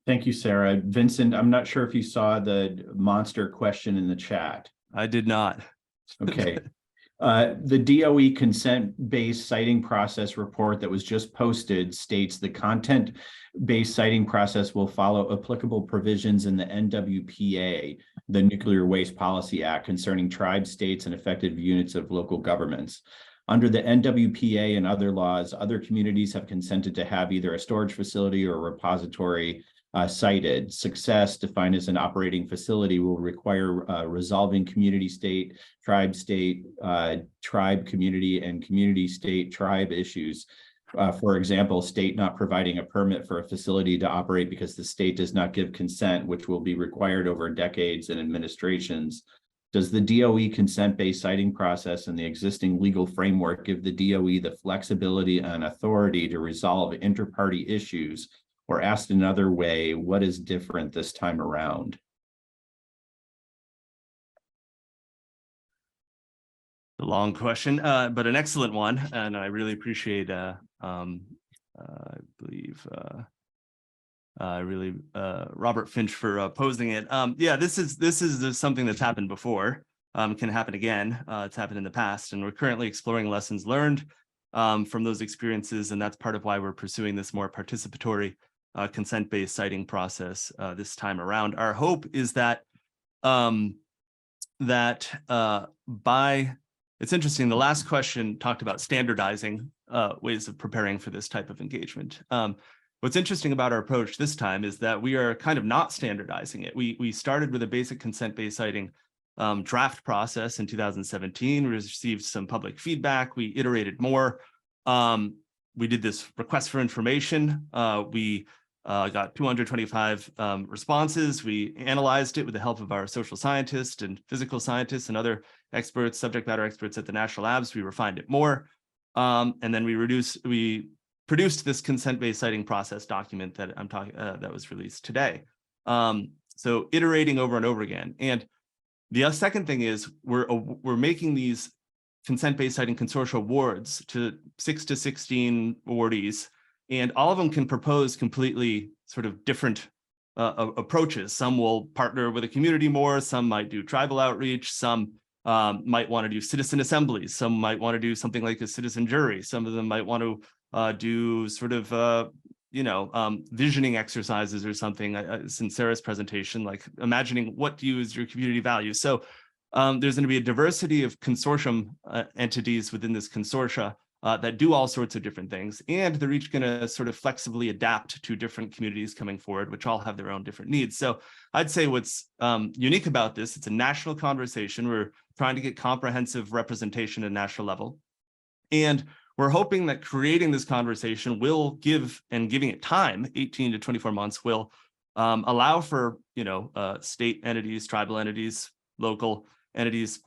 Thank you, Sarah. Vincent, I'm not sure if you saw the monster question in the chat. I did not. Okay. The DOE consent-based siting process report that was just posted states the content-based siting process will follow applicable provisions in the NWPA, the Nuclear Waste Policy Act, concerning tribes, states, and affected units of local governments. Under the NWPA and other laws, other communities have consented to have either a storage facility or a repository cited. Success, defined as an operating facility, will require resolving community state, tribe community, and community state tribe issues. For example, state not providing a permit for a facility to operate because the state does not give consent, which will be required over decades and administrations. Does the DOE consent-based siting process and the existing legal framework give the DOE the flexibility and authority to resolve inter-party issues? Or asked another way, what is different this time around? A long question, but an excellent one, and I really appreciate. I believe Robert Finch for posing it. Yeah, this is something that's happened before. Can happen again. It's happened in the past, and we're currently exploring lessons learned from those experiences, and that's part of why we're pursuing this more participatory consent-based siting process this time around. Our hope is that it's interesting. The last question talked about standardizing ways of preparing for this type of engagement. What's interesting about our approach this time is that we are kind of not standardizing it. We started with a basic consent-based siting draft process in 2017. We received some public feedback. We iterated more. We did this request for information. We got 225 responses. We analyzed it with the help of our social scientists and physical scientists and other experts, subject matter experts at the national labs. We refined it more. And then we produced this consent-based siting process document that I'm talking that was released today. So iterating over and over again. And the second thing is we're making these consent-based siting consortia awards to 6 to 16 awardees, and all of them can propose completely sort of different approaches. Some will partner with a community more, some might do tribal outreach, some might want to do citizen assemblies, some might want to do something like a citizen jury, some of them might want to do sort of visioning exercises or something. Since Sarah's presentation, like imagining what do you as your community values. So there's going to be a diversity of consortium entities within this consortia that do all sorts of different things, and they're each going to sort of flexibly adapt to different communities coming forward, which all have their own different needs. So I'd say what's unique about this, it's a national conversation. We're trying to get comprehensive representation at a national level, and we're hoping that creating this conversation will giving it time, 18 to 24 months, will allow for state entities, tribal entities, local entities,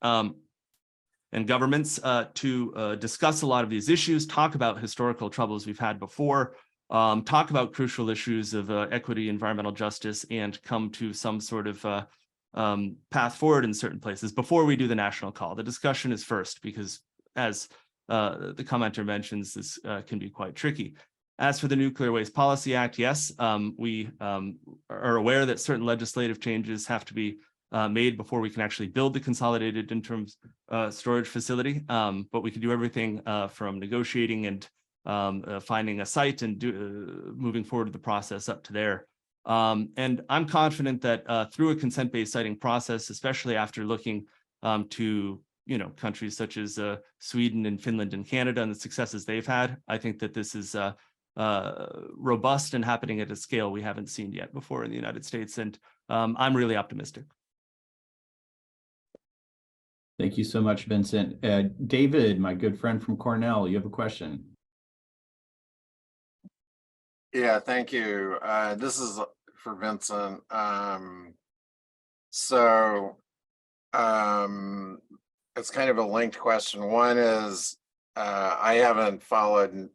and governments to discuss a lot of these issues, talk about historical troubles we've had before, talk about crucial issues of equity, environmental justice, and come to some sort of path forward in certain places before we do the national call. The discussion is first, because as the commenter mentions, this can be quite tricky. As for the Nuclear Waste Policy Act, yes, we are aware that certain legislative changes have to be made before we can actually build the consolidated interim storage facility. But we can do everything from negotiating and finding a site and moving forward with the process up to there. And I'm confident that through a consent-based siting process, especially after looking to countries such as Sweden and Finland and Canada and the successes they've had, I think that this is robust and happening at a scale we haven't seen yet before in the United States. And I'm really optimistic. Thank you so much, Vincent. David, my good friend from Cornell, you have a question. Yeah, thank you. This is for Vincent. It's kind of a linked question. One is, I haven't followed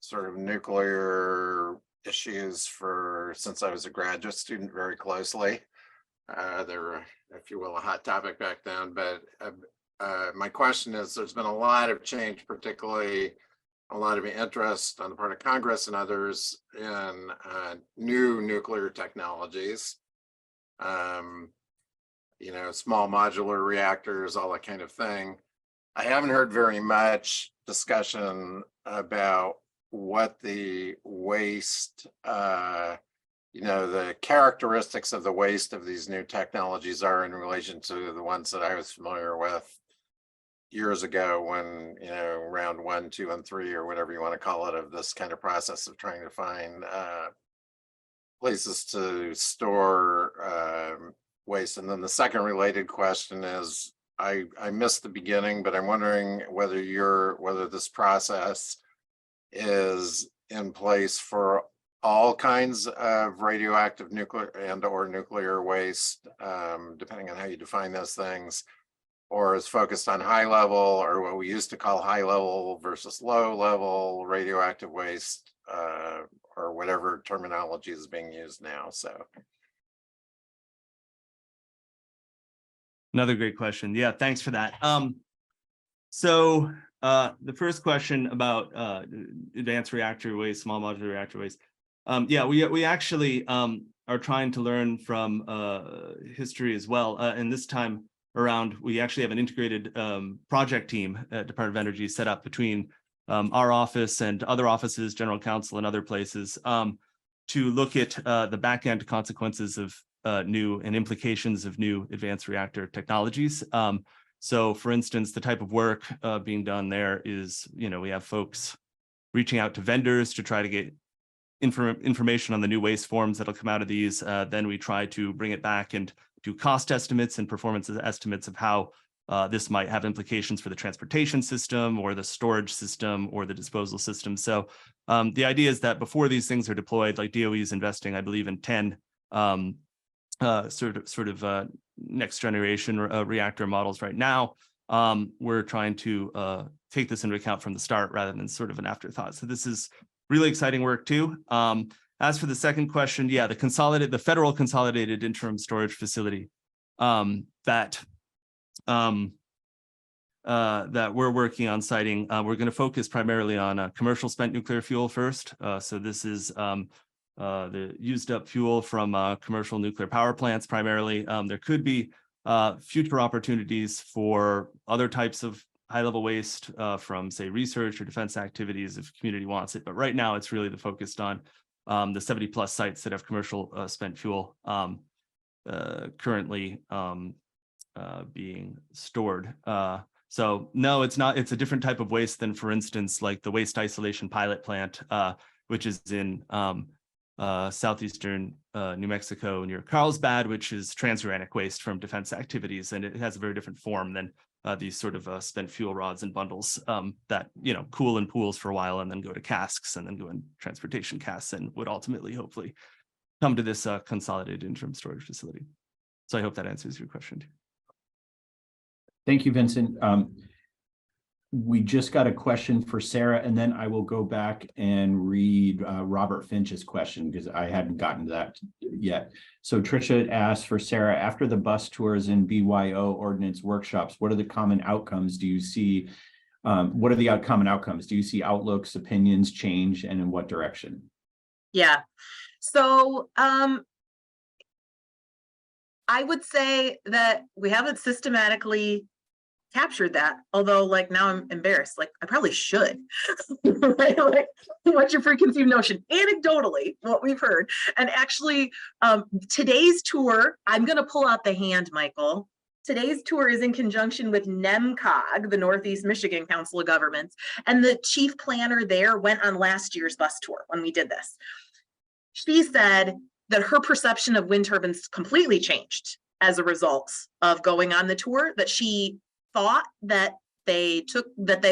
sort of nuclear issues since I was a graduate student very closely. They were, if you will, a hot topic back then. But my question is, there's been a lot of change, particularly a lot of interest on the part of Congress and others in new nuclear technologies. You know, small modular reactors, all that kind of thing. I haven't heard very much discussion about what the waste, you know, the characteristics of the waste of these new technologies are in relation to the ones that I was familiar with years ago when, you know, round 1, 2, and 3, or whatever you want to call it, of this kind of process of trying to find places to store waste. And then the second related question is, I missed the beginning, but I'm wondering whether this process is in place for all kinds of radioactive nuclear and or nuclear waste, depending on how you define those things, or is focused on high level, or what we used to call high level versus low level radioactive waste, or whatever terminology is being used now. So Another great question. Yeah, thanks for that. So the first question about advanced reactor waste, small modular reactor waste. Yeah, we actually are trying to learn from history as well. And this time around, we actually have an integrated project team at Department of Energy set up between our office and other offices, General Counsel and other places, to look at the back end consequences of new and implications of new advanced reactor technologies. So for instance, the type of work being done there is, you know, we have folks reaching out to vendors to try to get information on the new waste forms that'll come out of these. Then we try to bring it back and do cost estimates and performance estimates of how this might have implications for the transportation system or the storage system or the disposal system. So the idea is that before these things are deployed, like DOE is investing, I believe, in 10 sort of next generation reactor models right now. We're trying to take this into account from the start rather than sort of an afterthought. So this is really exciting work too. As for the second question, yeah, the federal consolidated interim storage facility that we're working on siting, we're going to focus primarily on commercial spent nuclear fuel first. So this is the used up fuel from commercial nuclear power plants primarily. There could be future opportunities for other types of high-level waste from, say, research or defense activities if community wants it. But right now, it's really focused on the 70+ sites that have commercial spent fuel currently being stored. So no, it's not. It's a different type of waste than, for instance, like the waste isolation pilot plant, which is in southeastern New Mexico near Carlsbad, which is transuranic waste from defense activities, and it has a very different form than these sort of spent fuel rods and bundles that, you know, cool in pools for a while and then go to casks and then go in transportation casks and would ultimately, hopefully, come to this consolidated interim storage facility. So I hope that answers your question. Thank you, Vincent. We just got a question for Sarah, and then I will go back and read Robert Finch's question because I hadn't gotten to that yet. So Tricia asked for Sarah, after the bus tours and BYO ordinance workshops, what are the common outcomes do you see? What are the common outcomes? Do you see outlooks, opinions change, and in what direction? Yeah. So I would say that we haven't systematically captured that, although like now I'm embarrassed, like I probably should. Right? Like, what's your preconceived notion? Anecdotally, what we've heard. And actually today's tour, I'm going to pull out the hand, Michael. Today's tour is in conjunction with NEMCOG, the Northeast Michigan Council of Governments, and the chief planner there went on last year's bus tour when we did this. She said that her perception of wind turbines completely changed as a result of going on the tour, that she thought that they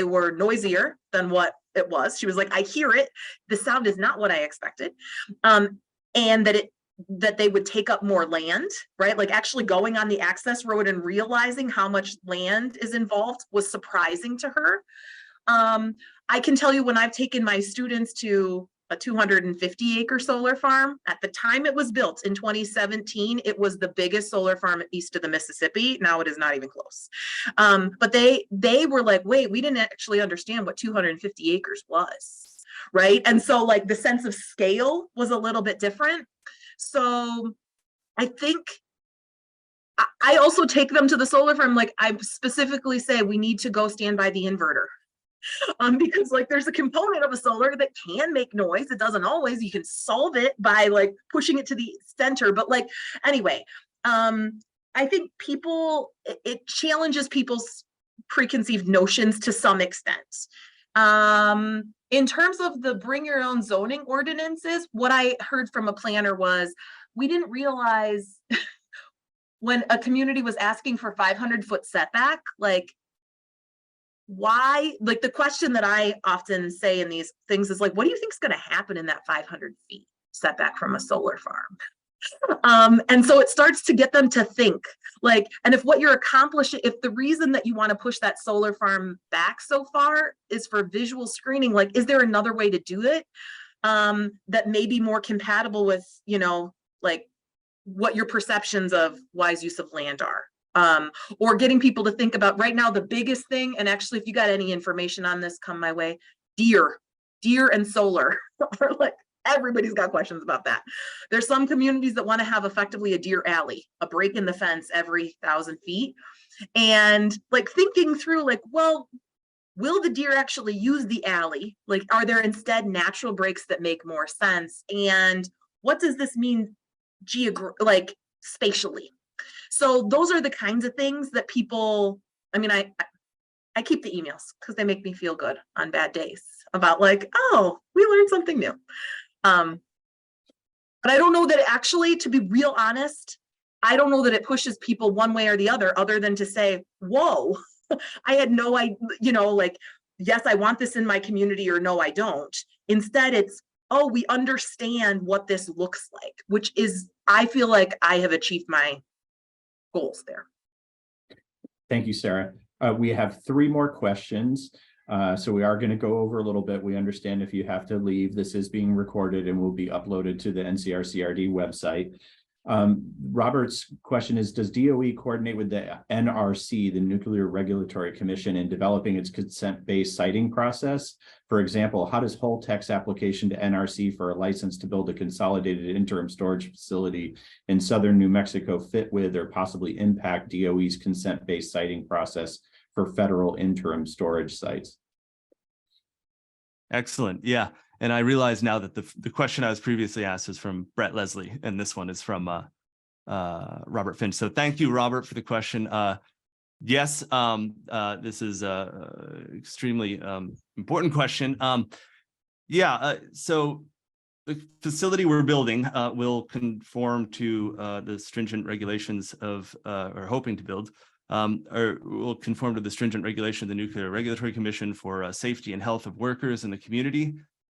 were noisier than what it was. She was like, I hear it. The sound is not what I expected. And that they would take up more land, right? Like actually going on the access road and realizing how much land is involved was surprising to her. I can tell you when I've taken my students to a 250-acre solar farm. At the time it was built in 2017, it was the biggest solar farm east of the Mississippi. Now it is not even close. But they were like, wait, we didn't actually understand what 250 acres was, right? And so like the sense of scale was a little bit different. So I think I also take them to the solar farm. Like I specifically say, we need to go stand by the inverter. Because like there's a component of a solar that can make noise. It doesn't always. You can solve it by like pushing it to the center. But like, anyway, I think it challenges people's preconceived notions to some extent. In terms of the bring your own zoning ordinances, what I heard from a planner was, we didn't realize when a community was asking for 500-foot setback, like, why, like the question that I often say in these things is like, what do you think is going to happen in that 500 feet setback from a solar farm? And so it starts to get them to think like, and if what you're accomplishing, if the reason that you want to push that solar farm back so far is for visual screening, like, is there another way to do it that may be more compatible with, you know, like what your perceptions of wise use of land are? Or getting people to think about right now, the biggest thing, and actually, if you got any information on this, come my way, deer and solar are like, everybody's got questions about that. There's some communities that want to have effectively a deer alley, a break in the fence every 1,000 feet. And like thinking through like, well, will the deer actually use the alley? Like, are there instead natural breaks that make more sense? And what does this mean like spatially? So those are the kinds of things that people, I mean, I keep the emails because they make me feel good on bad days about like, oh, we learned something new. But I don't know that actually, to be real honest, I don't know that it pushes people one way or the other than to say, whoa, I had no idea, you know, like, yes, I want this in my community, or no, I don't. Instead, it's, oh, we understand what this looks like, which is, I feel like I have achieved my goals there. Thank you, Sarah. We have 3 more questions. So we are going to go over a little bit. We understand if you have to leave, this is being recorded and will be uploaded to the NCRCRD website. Robert's question is, does DOE coordinate with the NRC, the Nuclear Regulatory Commission, in developing its consent-based siting process? For example, how does Holtec's application to NRC for a license to build a consolidated interim storage facility in southern New Mexico fit with or possibly impact DOE's consent-based siting process for federal interim storage sites? Excellent. Yeah. And I realize now that the question I was previously asked was from Brett Leslie, and this one is from Robert Finch. So thank you, Robert, for the question. Yes, this is an extremely important question. So the facility we're building will conform to the stringent regulations of, or hoping to build, or will conform to the stringent regulation of the Nuclear Regulatory Commission for safety and health of workers in the community.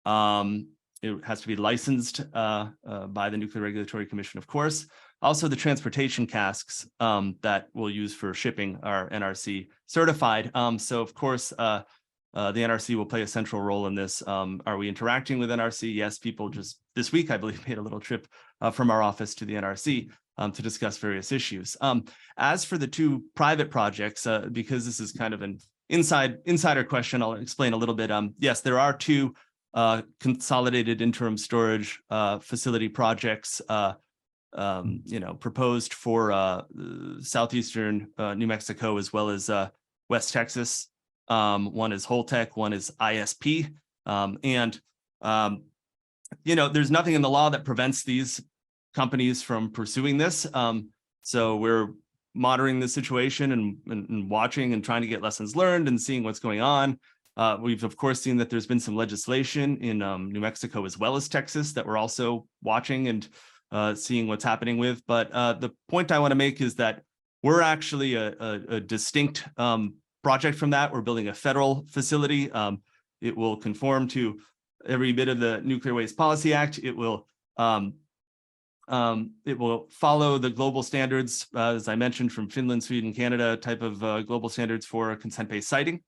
It has to be licensed by the Nuclear Regulatory Commission, of course. Also, the transportation casks that we'll use for shipping are NRC certified. So, of course, the NRC will play a central role in this. Are we interacting with NRC? Yes, people just this week, I believe, made a little trip from our office to the NRC to discuss various issues. As for the 2 private projects, because this is kind of an insider question, I'll explain a little bit. Yes, there are 2 consolidated interim storage facility projects, proposed for southeastern New Mexico as well as West Texas. One is Holtec, one is ISP, there's nothing in the law that prevents these companies from pursuing this. So we're monitoring the situation and watching and trying to get lessons learned and seeing what's going on. We've, of course, seen that there's been some legislation in New Mexico as well as Texas that we're also watching and seeing what's happening with. But the point I want to make is that we're actually a distinct project from that. We're building a federal facility. It will conform to every bit of the Nuclear Waste Policy Act. It will follow the global standards, as I mentioned, from Finland, Sweden, Canada type of global standards for consent-based siting.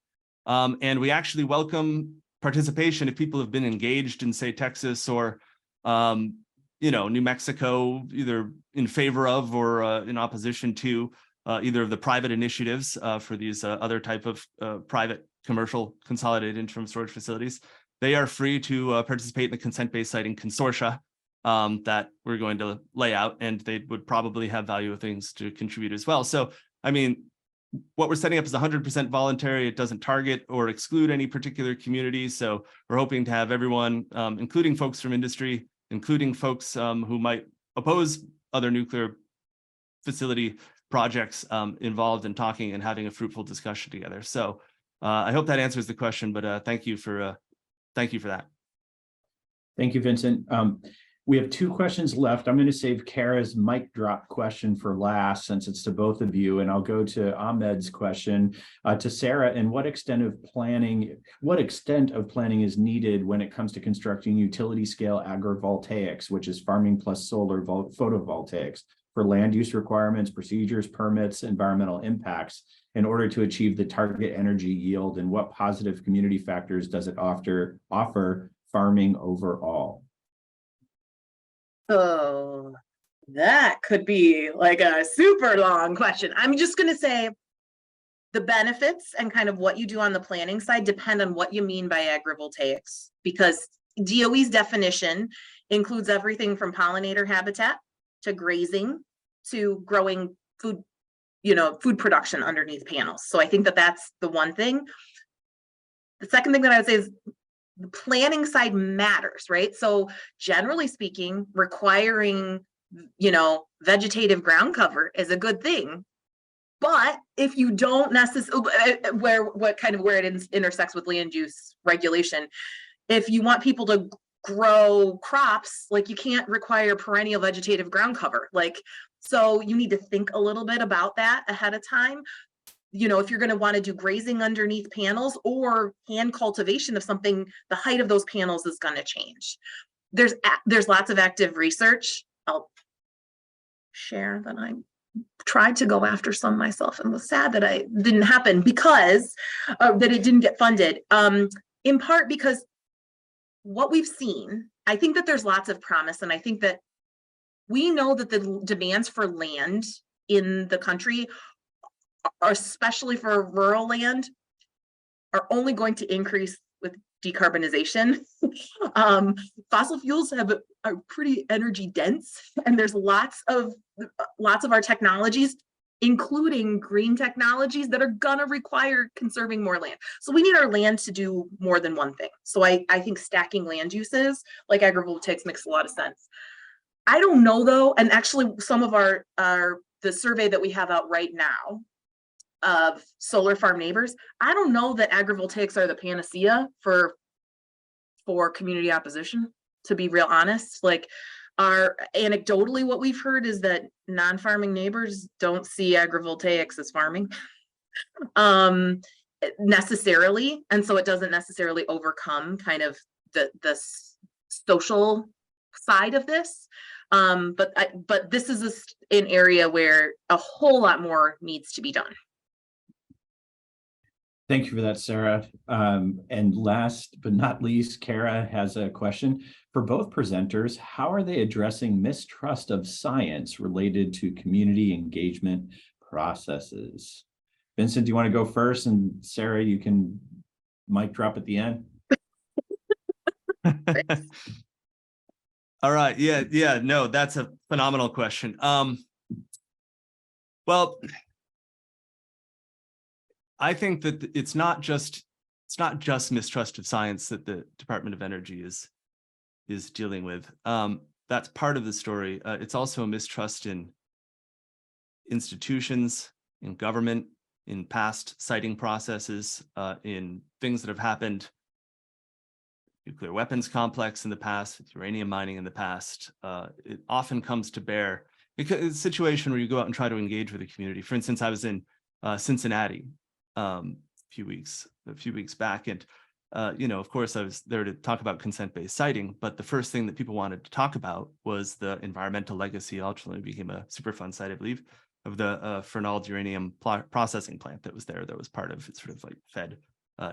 And we actually welcome participation, if people have been engaged in, say, Texas or, New Mexico, either in favor of or in opposition to either of the private initiatives for these other type of private commercial consolidated interim storage facilities, they are free to participate in the consent-based siting consortia that we're going to lay out, and they would probably have value of things to contribute as well. So, I mean, what we're setting up is 100% voluntary. It doesn't target or exclude any particular community. So we're hoping to have everyone, including folks from industry, including folks who might oppose other nuclear facility projects involved in talking and having a fruitful discussion together. So I hope that answers the question, but thank you for that. Thank you, Vincent. We have two questions left. I'm going to save Kara's mic drop question for last, since it's to both of you, and I'll go to Ahmed's question to Sarah. And what extent of planning is needed when it comes to constructing utility scale agrivoltaics, which is farming plus solar photovoltaics, for land use requirements, procedures, permits, environmental impacts, in order to achieve the target energy yield? And what positive community factors does it offer farming overall? Oh, that could be like a super long question. I'm just going to say the benefits and kind of what you do on the planning side depend on what you mean by agrivoltaics, because DOE's definition includes everything from pollinator habitat to grazing to growing food, food production underneath panels. So I think that that's the one thing. The second thing that I would say is the planning side matters, right? So generally speaking, requiring, vegetative ground cover is a good thing. But if you don't necessarily, where it intersects with land use regulation, if you want people to grow crops, like, you can't require perennial vegetative ground cover. So you need to think a little bit about that ahead of time. If you're going to want to do grazing underneath panels or hand cultivation of something, the height of those panels is going to change. There's lots of active research. I'll share that I tried to go after some myself and was sad that it didn't happen because that it didn't get funded. In part because what we've seen, I think that there's lots of promise, and I think that we know that the demands for land in the country, especially for rural land, are only going to increase with decarbonization. Fossil fuels are pretty energy dense, and there's lots of our technologies, including green technologies, that are gonna require conserving more land. So we need our land to do more than one thing. So I think stacking land uses like agrivoltaics makes a lot of sense. I don't know though, and actually some of the survey that we have out right now of solar farm neighbors, I don't know that agrivoltaics are the panacea for community opposition, to be real honest. Anecdotally, what we've heard is that non-farming neighbors don't see agrivoltaics as farming necessarily, and so it doesn't necessarily overcome kind of the social side of this. But this is an area where a whole lot more needs to be done. Thank you for that, Sarah. And last but not least, Kara has a question for both presenters. How are they addressing mistrust of science related to community engagement processes? Vincent, do you want to go first? And Sarah, you can mic drop at the end. All right. Yeah. No, that's a phenomenal question. Well, I think that it's not just mistrust of science that the Department of Energy is dealing with. That's part of the story. It's also a mistrust in institutions, in government, in past siting processes, in things that have happened, nuclear weapons complex in the past, with uranium mining in the past. It often comes to bear because it's a situation where you go out and try to engage with the community. For instance, I was in Cincinnati a few weeks back, and of course I was there to talk about consent-based siting, but the first thing that people wanted to talk about was the environmental legacy. Ultimately became a Superfund site, I believe, of the Fernald uranium processing plant that was there, that was part of it, sort of like fed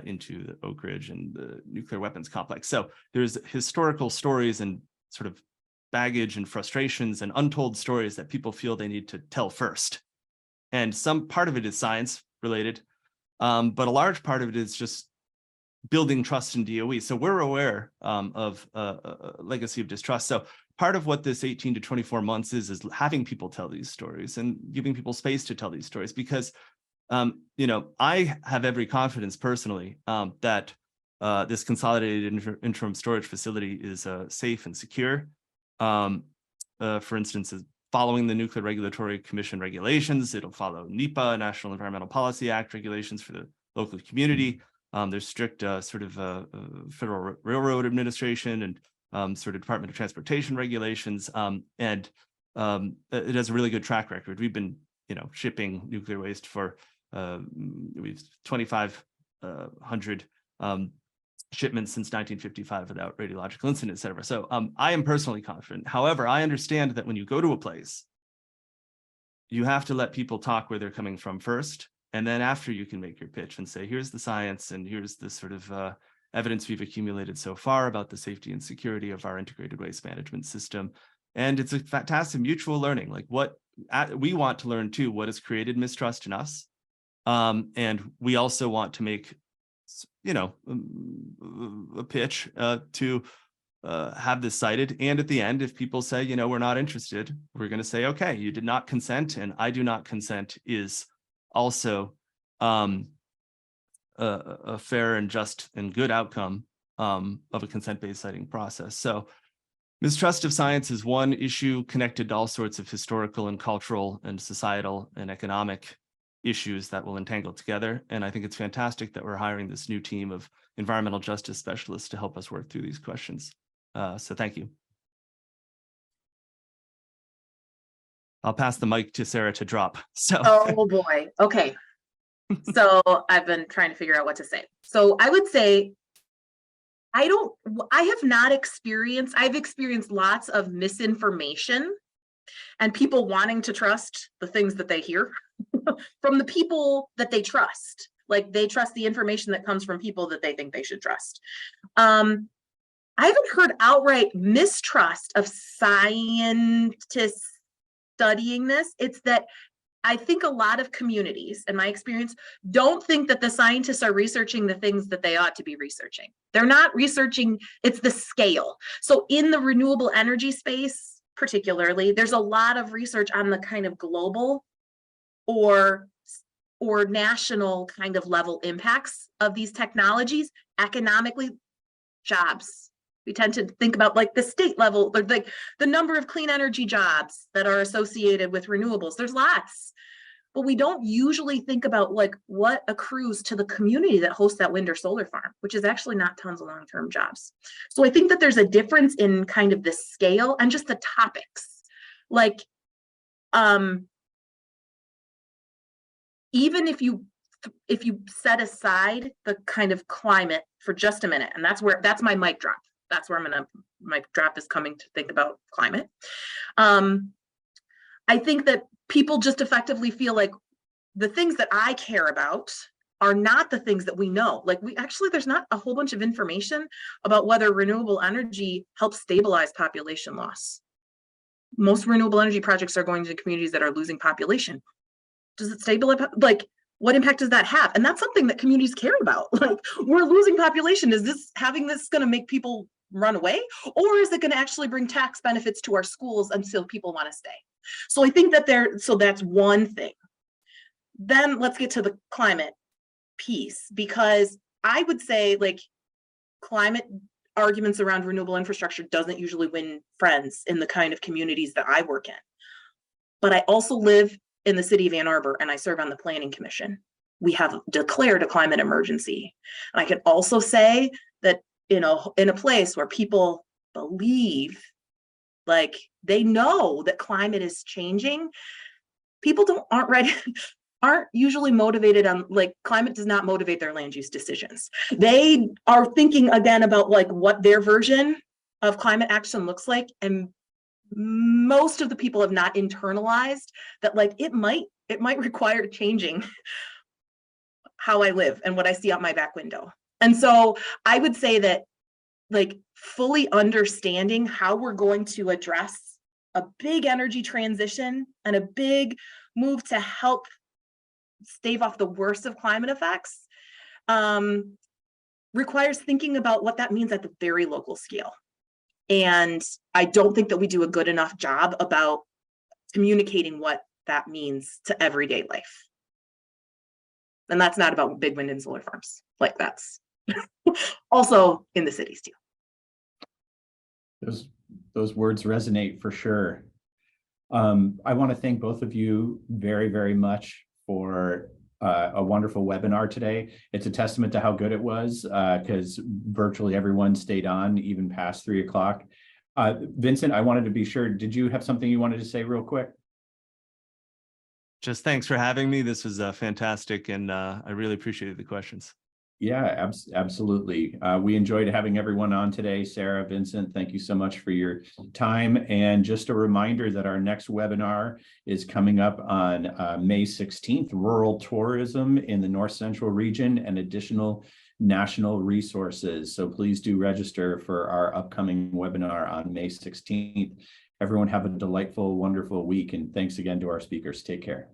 into the Oak Ridge and the nuclear weapons complex. So there's historical stories and sort of baggage and frustrations and untold stories that people feel they need to tell first. And some part of it is science related, but a large part of it is just building trust in DOE. So we're aware of a legacy of distrust. So part of what this 18 to 24 months is having people tell these stories and giving people space to tell these stories, because I have every confidence personally that this consolidated interim storage facility is safe and secure. For instance, following the Nuclear Regulatory Commission regulations, it'll follow NEPA, National Environmental Policy Act regulations for the local community. There's strict Federal Railroad Administration and sort of Department of Transportation regulations, and it has a really good track record. We've been, shipping nuclear waste for we've 2,500 shipments since 1955 without radiological incident, et cetera. So I am personally confident. However, I understand that when you go to a place, you have to let people talk where they're coming from first. And then after, you can make your pitch and say, here's the science and here's the sort of evidence we've accumulated so far about the safety and security of our integrated waste management system. And it's a fantastic mutual learning. Like what we want to learn too, what has created mistrust in us. And we also want to make, a pitch to have this cited. And at the end, if people say, we're not interested, we're going to say, okay, you did not consent and I do not consent is also a fair and just and good outcome of a consent-based citing process. So mistrust of science is one issue connected to all sorts of historical and cultural and societal and economic issues that will entangle together. And I think it's fantastic that we're hiring this new team of environmental justice specialists to help us work through these questions. So thank you. I'll pass the mic to Sarah to drop. So. Oh boy. Okay. So I've been trying to figure out what to say. So I would say, I've experienced lots of misinformation and people wanting to trust the things that they hear from the people that they trust. Like they trust the information that comes from people that they think they should trust. I haven't heard outright mistrust of scientists studying this. It's that I think a lot of communities, in my experience, don't think that the scientists are researching the things that they ought to be researching. They're not researching, it's the scale. So in the renewable energy space, particularly, there's a lot of research on the kind of global or national kind of level impacts of these technologies, economically, jobs. We tend to think about like the state level, like the number of clean energy jobs that are associated with renewables. There's lots, but we don't usually think about like what accrues to the community that hosts that wind or solar farm, which is actually not tons of long-term jobs. So I think that there's a difference in kind of the scale and just the topics. Like, even if you set aside the kind of climate for just a minute, and that's my mic drop. That's where my drop is coming to think about climate. I think that people just effectively feel like the things that I care about are not the things that we know. Like there's not a whole bunch of information about whether renewable energy helps stabilize population loss. Most renewable energy projects are going to communities that are losing population. Does it stabilize? Like, what impact does that have? And that's something that communities care about. Like, we're losing population. Is this going to make people run away? Or is it going to actually bring tax benefits to our schools until people want to stay? So I think that that's one thing. Then let's get to the climate piece, because I would say like climate arguments around renewable infrastructure doesn't usually win friends in the kind of communities that I work in. But I also live in the city of Ann Arbor and I serve on the Planning Commission. We have declared a climate emergency. And I can also say that, in a place where people believe, like they know that climate is changing, people aren't usually motivated on, like, climate does not motivate their land use decisions. They are thinking again about like what their version of climate action looks like. And most of the people have not internalized that like it might require changing how I live and what I see out my back window. And so I would say that, like, fully understanding how we're going to address a big energy transition and a big move to help stave off the worst of climate effects requires thinking about what that means at the very local scale. And I don't think that we do a good enough job about communicating what that means to everyday life. And that's not about big wind and solar farms. Like, that's also in the cities too. Those words resonate for sure. I want to thank both of you very, very much for a wonderful webinar today. It's a testament to how good it was, because virtually everyone stayed on even past 3 o'clock. Vincent, I wanted to be sure, did you have something you wanted to say real quick? Just thanks for having me. This was fantastic, and I really appreciated the questions. Yeah, absolutely. We enjoyed having everyone on today. Sarah, Vincent, thank you so much for your time. And just a reminder that our next webinar is coming up on May 16th, Rural Tourism in the North Central Region and Additional National Resources. So please do register for our upcoming webinar on May 16th. Everyone have a delightful, wonderful week. And thanks again to our speakers. Take care.